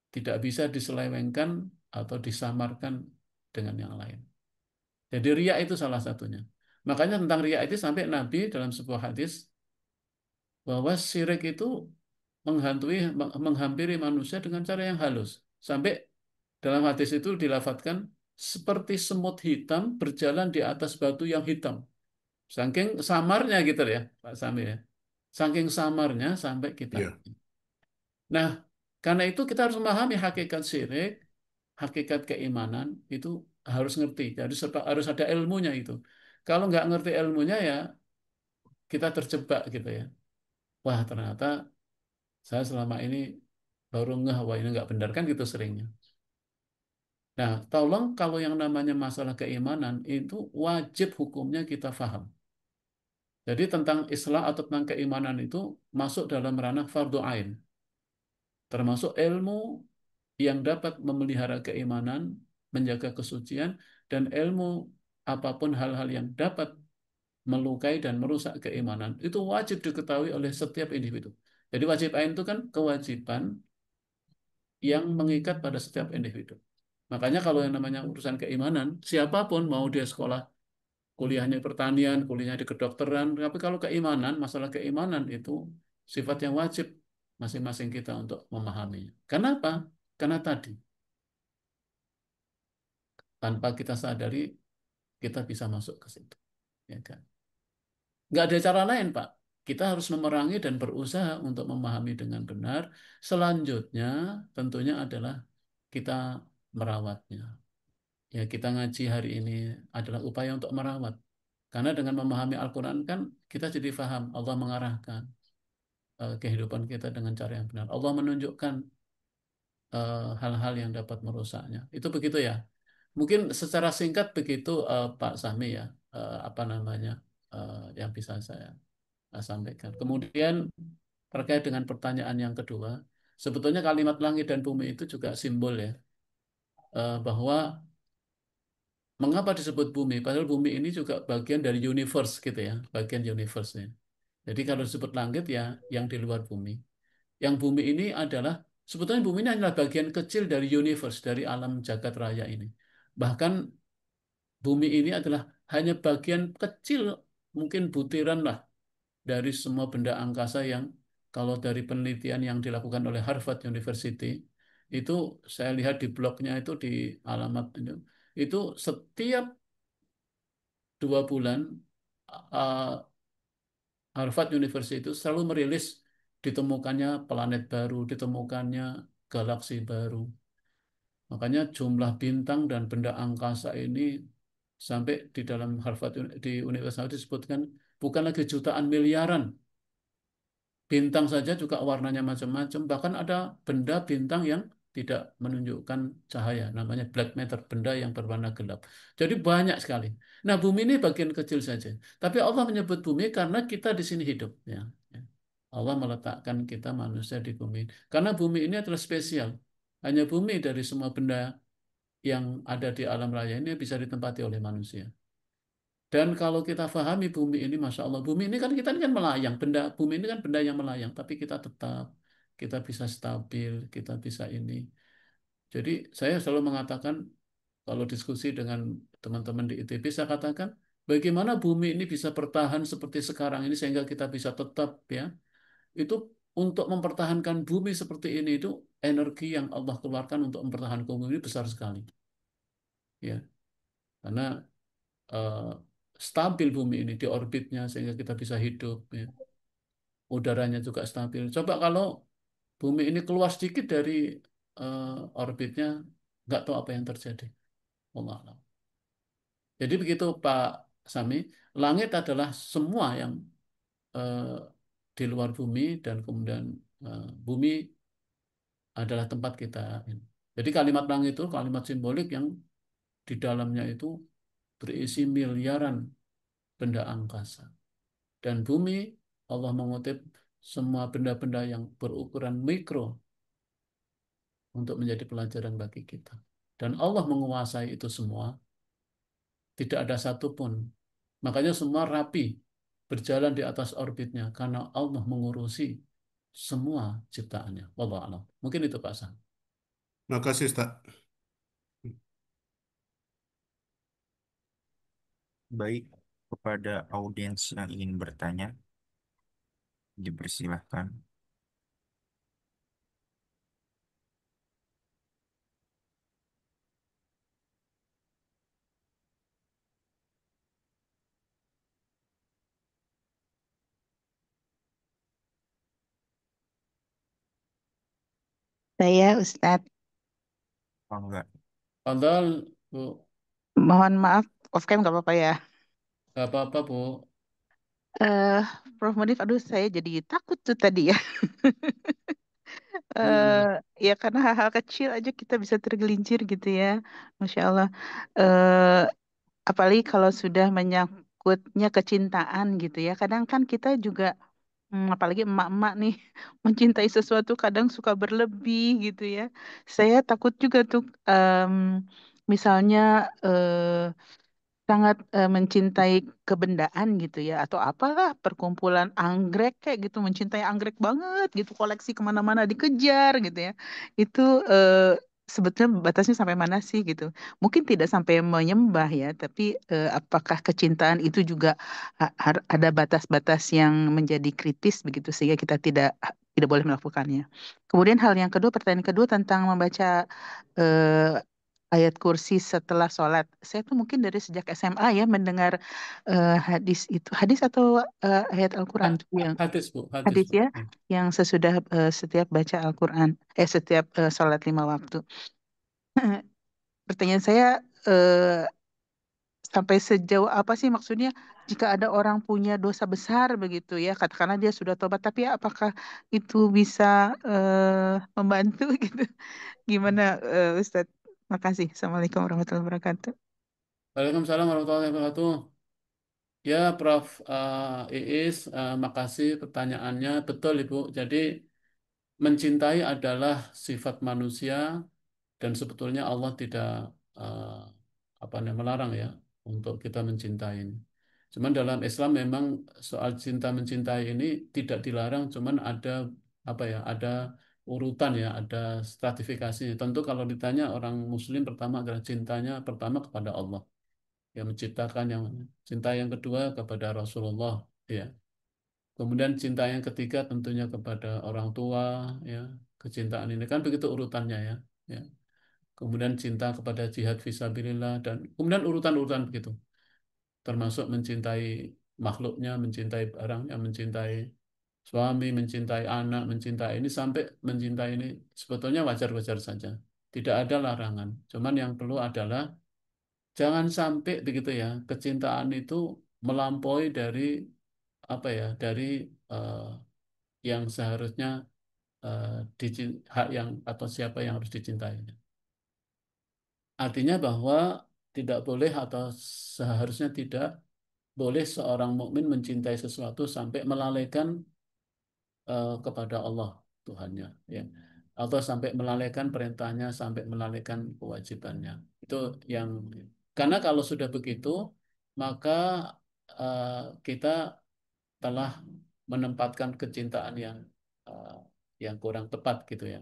tidak bisa diselewengkan atau disamarkan dengan yang lain. Jadi riya itu salah satunya. Makanya tentang riya itu sampai Nabi dalam sebuah hadis bahwa syirik itu menghampiri manusia dengan cara yang halus. Sampai dalam hadis itu dilafadzkan seperti semut hitam berjalan di atas batu yang hitam. Saking samarnya gitu ya, Pak Sami ya. Saking samarnya sampai kita. Ya, Nah, karena itu kita harus memahami hakikat syirik, hakikat keimanan itu harus ngerti. Jadi harus ada ilmunya itu. Kalau nggak ngerti ilmunya ya kita terjebak gitu ya. Wah, ternyata saya selama ini baru ngeh, wah ini nggak benar kan gitu seringnya. Nah, tolong kalau yang namanya masalah keimanan itu wajib hukumnya kita paham. Jadi tentang Islam atau tentang keimanan itu masuk dalam ranah fardu ain, termasuk ilmu yang dapat memelihara keimanan, menjaga kesucian, dan ilmu apapun hal-hal yang dapat melukai dan merusak keimanan itu wajib diketahui oleh setiap individu. Jadi wajib ain itu kan kewajiban yang mengikat pada setiap individu. Makanya kalau yang namanya urusan keimanan, siapapun mau dia sekolah kuliahnya pertanian, kuliahnya di kedokteran, tapi kalau keimanan, masalah keimanan itu sifat yang wajib masing-masing kita untuk memahaminya. Kenapa? Karena tadi tanpa kita sadari kita bisa masuk ke situ, ya kan? Nggak ada cara lain, Pak. Kita harus memerangi dan berusaha untuk memahami dengan benar. Selanjutnya, tentunya adalah kita merawatnya. Ya, kita ngaji hari ini adalah upaya untuk merawat. Karena dengan memahami Al-Quran kan kita jadi paham Allah mengarahkan kehidupan kita dengan cara yang benar. Allah menunjukkan hal-hal yang dapat merusaknya. Itu begitu ya. Mungkin secara singkat begitu Pak Sahmi ya, apa namanya yang bisa saya sampaikan. Kemudian terkait dengan pertanyaan yang kedua, sebetulnya kalimat langit dan bumi itu juga simbol ya, bahwa mengapa disebut bumi? Padahal bumi ini juga bagian dari universe gitu ya, bagian universe-nya. Jadi kalau disebut langit ya yang di luar bumi. Yang bumi ini adalah, sebetulnya bumi ini adalah bagian kecil dari universe, dari alam jagat raya ini. Bahkan bumi ini adalah hanya bagian kecil, mungkin butiran lah dari semua benda angkasa yang kalau dari penelitian yang dilakukan oleh Harvard University, itu saya lihat di blognya itu di alamat itu setiap 2 bulan uh, Harvard University itu selalu merilis ditemukannya planet baru, ditemukannya galaksi baru. Makanya jumlah bintang dan benda angkasa ini sampai di dalam Harvard di Universitas disebutkan bukan lagi jutaan miliaran. Bintang saja juga warnanya macam-macam. Bahkan ada benda bintang yang tidak menunjukkan cahaya, namanya black matter, benda yang berwarna gelap. Jadi banyak sekali. Nah, bumi ini bagian kecil saja. Tapi Allah menyebut bumi karena kita di sini hidup. Ya. Ya. Allah meletakkan kita manusia di bumi. Karena bumi ini adalah spesial. Hanya bumi dari semua benda yang ada di alam raya ini bisa ditempati oleh manusia. Dan kalau kita pahami bumi ini, Masya Allah, bumi ini kan kita ini kan melayang, benda bumi ini kan benda yang melayang, tapi kita tetap, kita bisa stabil, kita bisa ini. Jadi saya selalu mengatakan, kalau diskusi dengan teman-teman di ITB, saya katakan, bagaimana bumi ini bisa bertahan seperti sekarang ini sehingga kita bisa tetap ya, itu untuk mempertahankan bumi seperti ini itu energi yang Allah keluarkan untuk mempertahankan bumi ini besar sekali, ya, karena eh, stabil bumi ini di orbitnya sehingga kita bisa hidup ya. Udaranya juga stabil. Coba kalau bumi ini keluar sedikit dari eh, orbitnya, nggak tahu apa yang terjadi. Allah alam. Jadi begitu Pak Sami, langit adalah semua yang eh, di luar bumi dan kemudian bumi adalah tempat kita. Jadi kalimat langit itu kalimat simbolik yang di dalamnya itu berisi miliaran benda angkasa. Dan bumi, Allah mengutip semua benda-benda yang berukuran mikro untuk menjadi pelajaran bagi kita. Dan Allah menguasai itu semua, tidak ada satupun. Makanya semua rapi, berjalan di atas orbitnya, karena Allah mengurusi semua ciptaannya. Wallahu a'lam. Mungkin itu Pak San. makasih Ustaz. Baik, kepada audiens yang ingin bertanya, Dipersilahkan. Saya Ustadz, Oh enggak. Fadal, Bu. mohon maaf, off cam nggak apa-apa ya. Gak apa-apa, Bu. eh Prof Munif, aduh saya jadi takut tuh tadi ya. Hmm. Ya karena hal-hal kecil aja kita bisa tergelincir gitu ya, Masya Allah. eh Apalagi kalau sudah menyangkutnya kecintaan gitu ya. Kadang kan kita juga, apalagi emak-emak nih, mencintai sesuatu kadang suka berlebih gitu ya. Saya takut juga tuh, misalnya sangat mencintai kebendaan gitu ya, atau apalah perkumpulan anggrek kayak gitu, mencintai anggrek banget gitu, koleksi kemana-mana dikejar gitu ya. Itu sebetulnya batasnya sampai mana sih gitu. Mungkin tidak sampai menyembah ya, tapi apakah kecintaan itu juga ada batas-batas yang menjadi kritis begitu sehingga kita tidak boleh melakukannya. Kemudian hal yang kedua, pertanyaan kedua tentang membaca eh, ayat kursi setelah sholat. Saya tuh mungkin dari sejak SMA ya mendengar hadis itu. Hadis atau ayat Al-Quran tuh yang Hadis, Bu. Hadis, hadis Bu. ya, Ya. yang sesudah setiap baca Al-Quran, setiap sholat 5 waktu. Pertanyaan saya, eh, sampai sejauh apa sih maksudnya jika ada orang punya dosa besar begitu ya, katakanlah dia sudah tobat, tapi apakah itu bisa membantu gitu? Gimana Ustadz? Makasih. Assalamualaikum warahmatullahi wabarakatuh. Waalaikumsalam warahmatullahi wabarakatuh. Ya, Prof. Iis, makasih pertanyaannya. Betul, Ibu. Jadi, mencintai adalah sifat manusia dan sebetulnya Allah tidak eh, apa namanya melarang ya untuk kita mencintai. Cuman dalam Islam memang soal cinta mencintai ini tidak dilarang, cuman ada apa ya, ada urutan ya, ada stratifikasi. Tentu kalau ditanya orang Muslim pertama adalah cintanya pertama kepada Allah yang menciptakan, yang cinta yang kedua kepada Rasulullah, ya. Kemudian cinta yang ketiga tentunya kepada orang tua, ya. Kecintaan ini kan begitu urutannya ya. Ya. Kemudian cinta kepada jihad fisabilillah dan kemudian urutan-urutan begitu. Termasuk mencintai makhluknya, mencintai barangnya, mencintai suami, mencintai anak, mencintai ini sampai mencintai ini sebetulnya wajar-wajar saja. Tidak ada larangan. Cuman yang perlu adalah jangan sampai begitu ya, kecintaan itu melampaui dari apa ya, dari eh, yang seharusnya hak yang atau siapa yang harus dicintai. Artinya bahwa tidak boleh atau seharusnya tidak boleh seorang mukmin mencintai sesuatu sampai melalaikan kepada Allah Tuhannya, ya, atau sampai melalaikan perintahnya, sampai melalaikan kewajibannya. Itu yang karena kalau sudah begitu, maka eh, kita telah menempatkan kecintaan eh, yang kurang tepat gitu ya.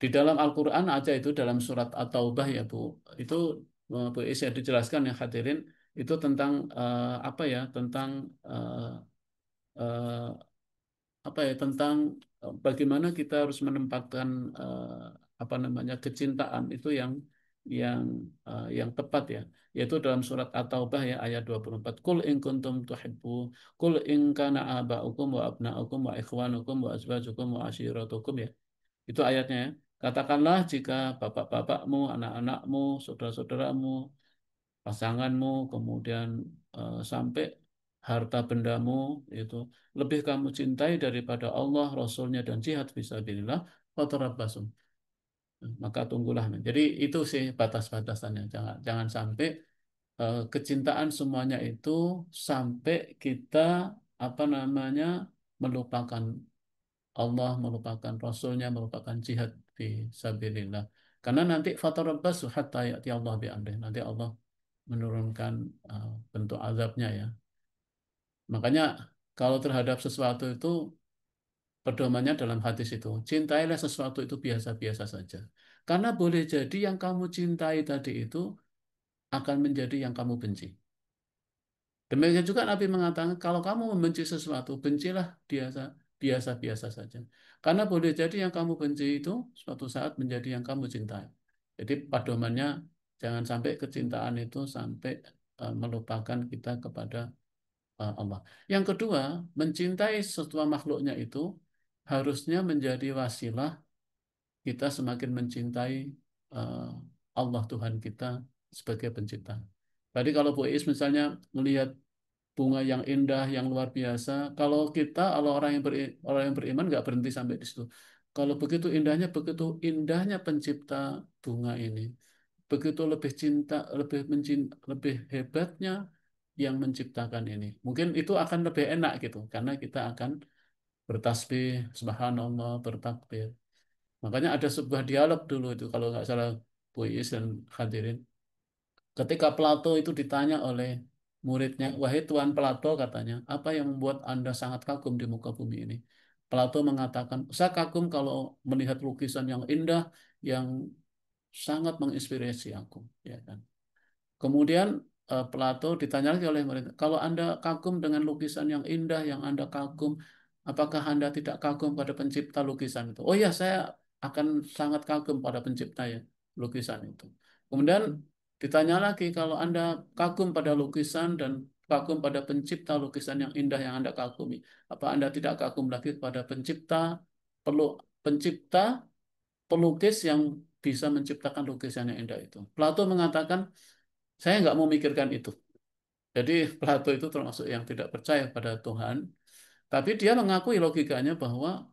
Di dalam Al-Quran aja itu dalam surat At-Taubah ya Bu, itu Bu Is ya dijelaskan ya hadirin itu tentang apa ya tentang eh, eh, apa ya tentang bagaimana kita harus menempatkan apa namanya kecintaan itu yang yang tepat ya, yaitu dalam surat At-Taubah ya ayat 24, Qul in kuntum tuhibbu Qul in kana aba'ukum wa abna'ukum wa ikhwanukum wa azwajukum wa ashiratukum ya, itu ayatnya ya. Katakanlah jika bapak-bapakmu, anak-anakmu, saudara-saudaramu, pasanganmu, kemudian sampai harta bendamu itu lebih kamu cintai daripada Allah, Rasulnya dan jihad fisabilillah, fatarabbasum. Maka tunggulah. Jadi itu sih batas-batasannya. Jangan sampai kecintaan semuanya itu sampai kita apa namanya melupakan Allah, melupakan Rasulnya, melupakan jihad fi sabilillah. Karena nanti fatarabbasu hatta ya'ti Allah bi amrih. Nanti Allah menurunkan bentuk azabnya ya. Makanya kalau terhadap sesuatu itu pedomannya dalam hadis itu, cintailah sesuatu itu biasa-biasa saja. Karena boleh jadi yang kamu cintai tadi itu akan menjadi yang kamu benci. Demikian juga Nabi mengatakan, kalau kamu membenci sesuatu, bencilah biasa-biasa saja. Karena boleh jadi yang kamu benci itu suatu saat menjadi yang kamu cintai. Jadi padomannya jangan sampai kecintaan itu sampai melupakan kita kepada Allah. Yang kedua, mencintai sesuatu makhluknya itu harusnya menjadi wasilah kita semakin mencintai eh, Allah Tuhan kita sebagai pencipta. Tadi kalau Bu Is misalnya melihat bunga yang indah, yang luar biasa, kalau orang yang beriman nggak berhenti sampai di situ. Kalau begitu indahnya pencipta bunga ini, begitu lebih cinta, lebih hebatnya yang menciptakan ini. Mungkin itu akan lebih enak gitu, karena kita akan bertasbih, subhanallah, bertakbir. Makanya ada sebuah dialog dulu itu kalau nggak salah Bu Iis dan hadirin. Ketika Plato itu ditanya oleh muridnya, wahai Tuan Plato katanya, apa yang membuat Anda sangat kagum di muka bumi ini? Plato mengatakan, saya kagum kalau melihat lukisan yang indah, yang sangat menginspirasi aku. Ya kan? Kemudian Plato ditanya lagi oleh murid, kalau Anda kagum dengan lukisan yang indah, yang Anda kagum, apakah Anda tidak kagum pada pencipta lukisan itu? Oh ya, saya akan sangat kagum pada pencipta ya lukisan itu. Kemudian ditanya lagi, kalau Anda kagum pada lukisan dan kagum pada pencipta lukisan yang indah yang Anda kagumi, apa Anda tidak kagum lagi pada pencipta pelukis yang bisa menciptakan lukisan yang indah itu? Plato mengatakan, saya nggak mau mikirkan itu. Jadi Plato itu termasuk yang tidak percaya pada Tuhan, tapi dia mengakui logikanya bahwa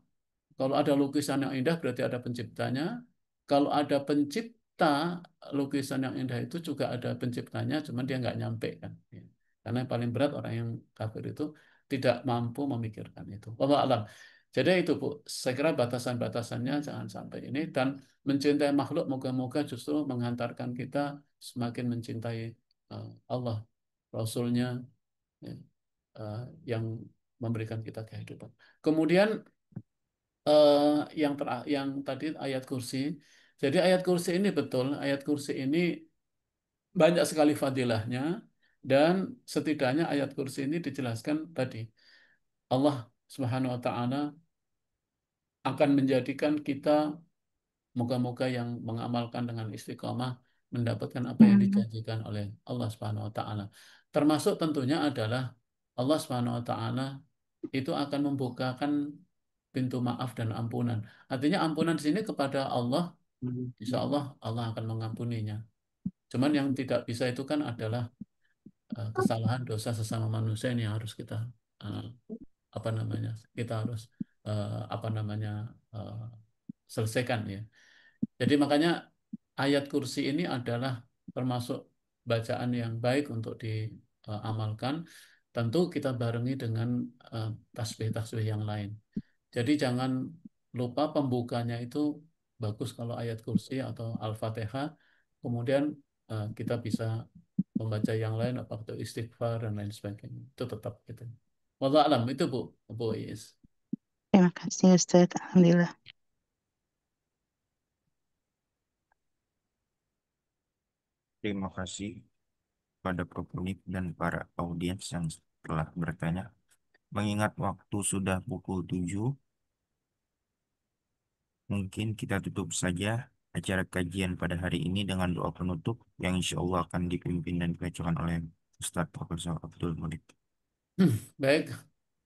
kalau ada lukisan yang indah berarti ada penciptanya. Kalau ada pencipta lukisan yang indah itu juga ada penciptanya, cuman dia nggak nyampe kan. Ya. Karena yang paling berat orang yang kafir itu tidak mampu memikirkan itu. Wallahu alam. Jadi itu Bu, saya kira batasan-batasannya jangan sampai ini dan mencintai makhluk moga-moga justru menghantarkan kita semakin mencintai Allah, Rasulnya ya, eh, yang memberikan kita kehidupan. Kemudian eh, yang tadi ayat kursi. Jadi ayat kursi ini betul, ayat kursi ini banyak sekali fadilahnya dan setidaknya ayat kursi ini dijelaskan tadi Allah Subhanahu wa taala akan menjadikan kita moga-moga yang mengamalkan dengan istiqomah mendapatkan apa yang dijanjikan oleh Allah Subhanahu wa taala. Termasuk tentunya adalah Allah Subhanahu wa taala itu akan membukakan pintu maaf dan ampunan. Artinya ampunan di sini kepada Allah, insya Allah Allah akan mengampuninya. Cuman yang tidak bisa itu kan adalah kesalahan dosa sesama manusia ini yang harus kita eh, apa namanya kita harus apa namanya eh, selesaikan ya. Jadi makanya ayat kursi ini adalah termasuk bacaan yang baik untuk diamalkan. Tentu kita barengi dengan tasbih-tasbih yang lain. Jadi jangan lupa pembukanya itu bagus kalau ayat kursi atau Al-Fatihah. Kemudian kita bisa membaca yang lain, apa itu istighfar dan lain sebagainya. Itu tetap gitu. Wallah alam itu Bu Is. Terima kasih Ustaz. Alhamdulillah. Terima kasih pada Prof. Unip dan para audiens yang telah bertanya. Mengingat waktu sudah pukul 7, mungkin kita tutup saja acara kajian pada hari ini dengan doa penutup yang insya Allah akan dipimpin dan dibacakan oleh Ustadz Profesor Abdul Mulid. Baik,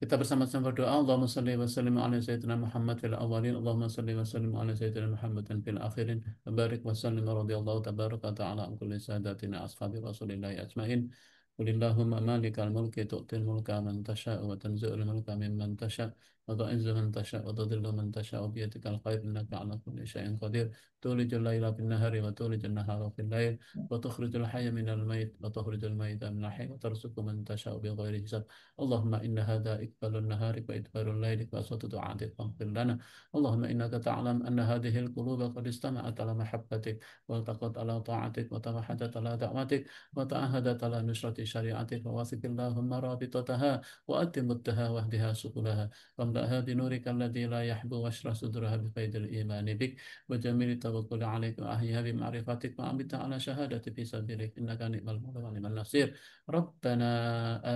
kita bersama-sama berdoa. Allahumma salli wa sallim ala sayyidina Muhammad fil awalin. Allahumma salli wa sallim ala sayyidina Muhammad fil akhirin. Wa barik wa sallim wa radiyallahu tabaraka wa ta'ala an kulli sadatina ashabi rasulillahi ajmain. قل اللهم مالك الملك تؤتي الملك من تشاء وتنزع الملك ممن تشاء وتعز من تشاء وتذل من تشاء بيدك الخير إنك على كل شيء قدير تولج الليل في النهار وتولج النهار في الليل وتخرج الحي من الميت وتخرج الميت من الحي وترزق من تشاء بغير حساب اللهم إن هذا إقبال النهار وإدبار الليل وأصوات دعاتك فاغفر لنا اللهم إنك تعلم أن هذه القلوب قد استمعت على محبتك والتقت على طاعتك وتوحدت على دعوتك وتعهدت على نصرة شريعتك وواثق اللهم رابطتها وأتم مدها واهدها سبلها ضوءها بنورك الذي لا يحبو واشرح صدورها بقيد الإيمان بك وجميل التوكل عليك وأحيها بمعرفتك وأمت على شهادة في سبيلك إنك نعم المولى ونعم النصير ربنا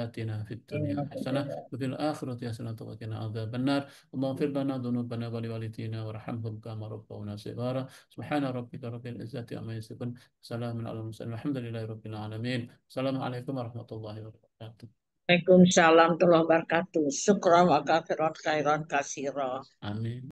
آتنا في الدنيا حسنة وفي الآخرة حسنة وقنا عذاب النار اللهم اغفر لنا ذنوبنا ولوالدينا وارحمهم كما ربونا صغارا سبحان ربك رب العزة عما يصفون سلام على المرسلين والحمد لله رب العالمين السلام عليكم ورحمة الله وبركاته Waalaikumsalam warahmatullahi wabarakatuh. Syukran wa kafiran khairan kasira. آمين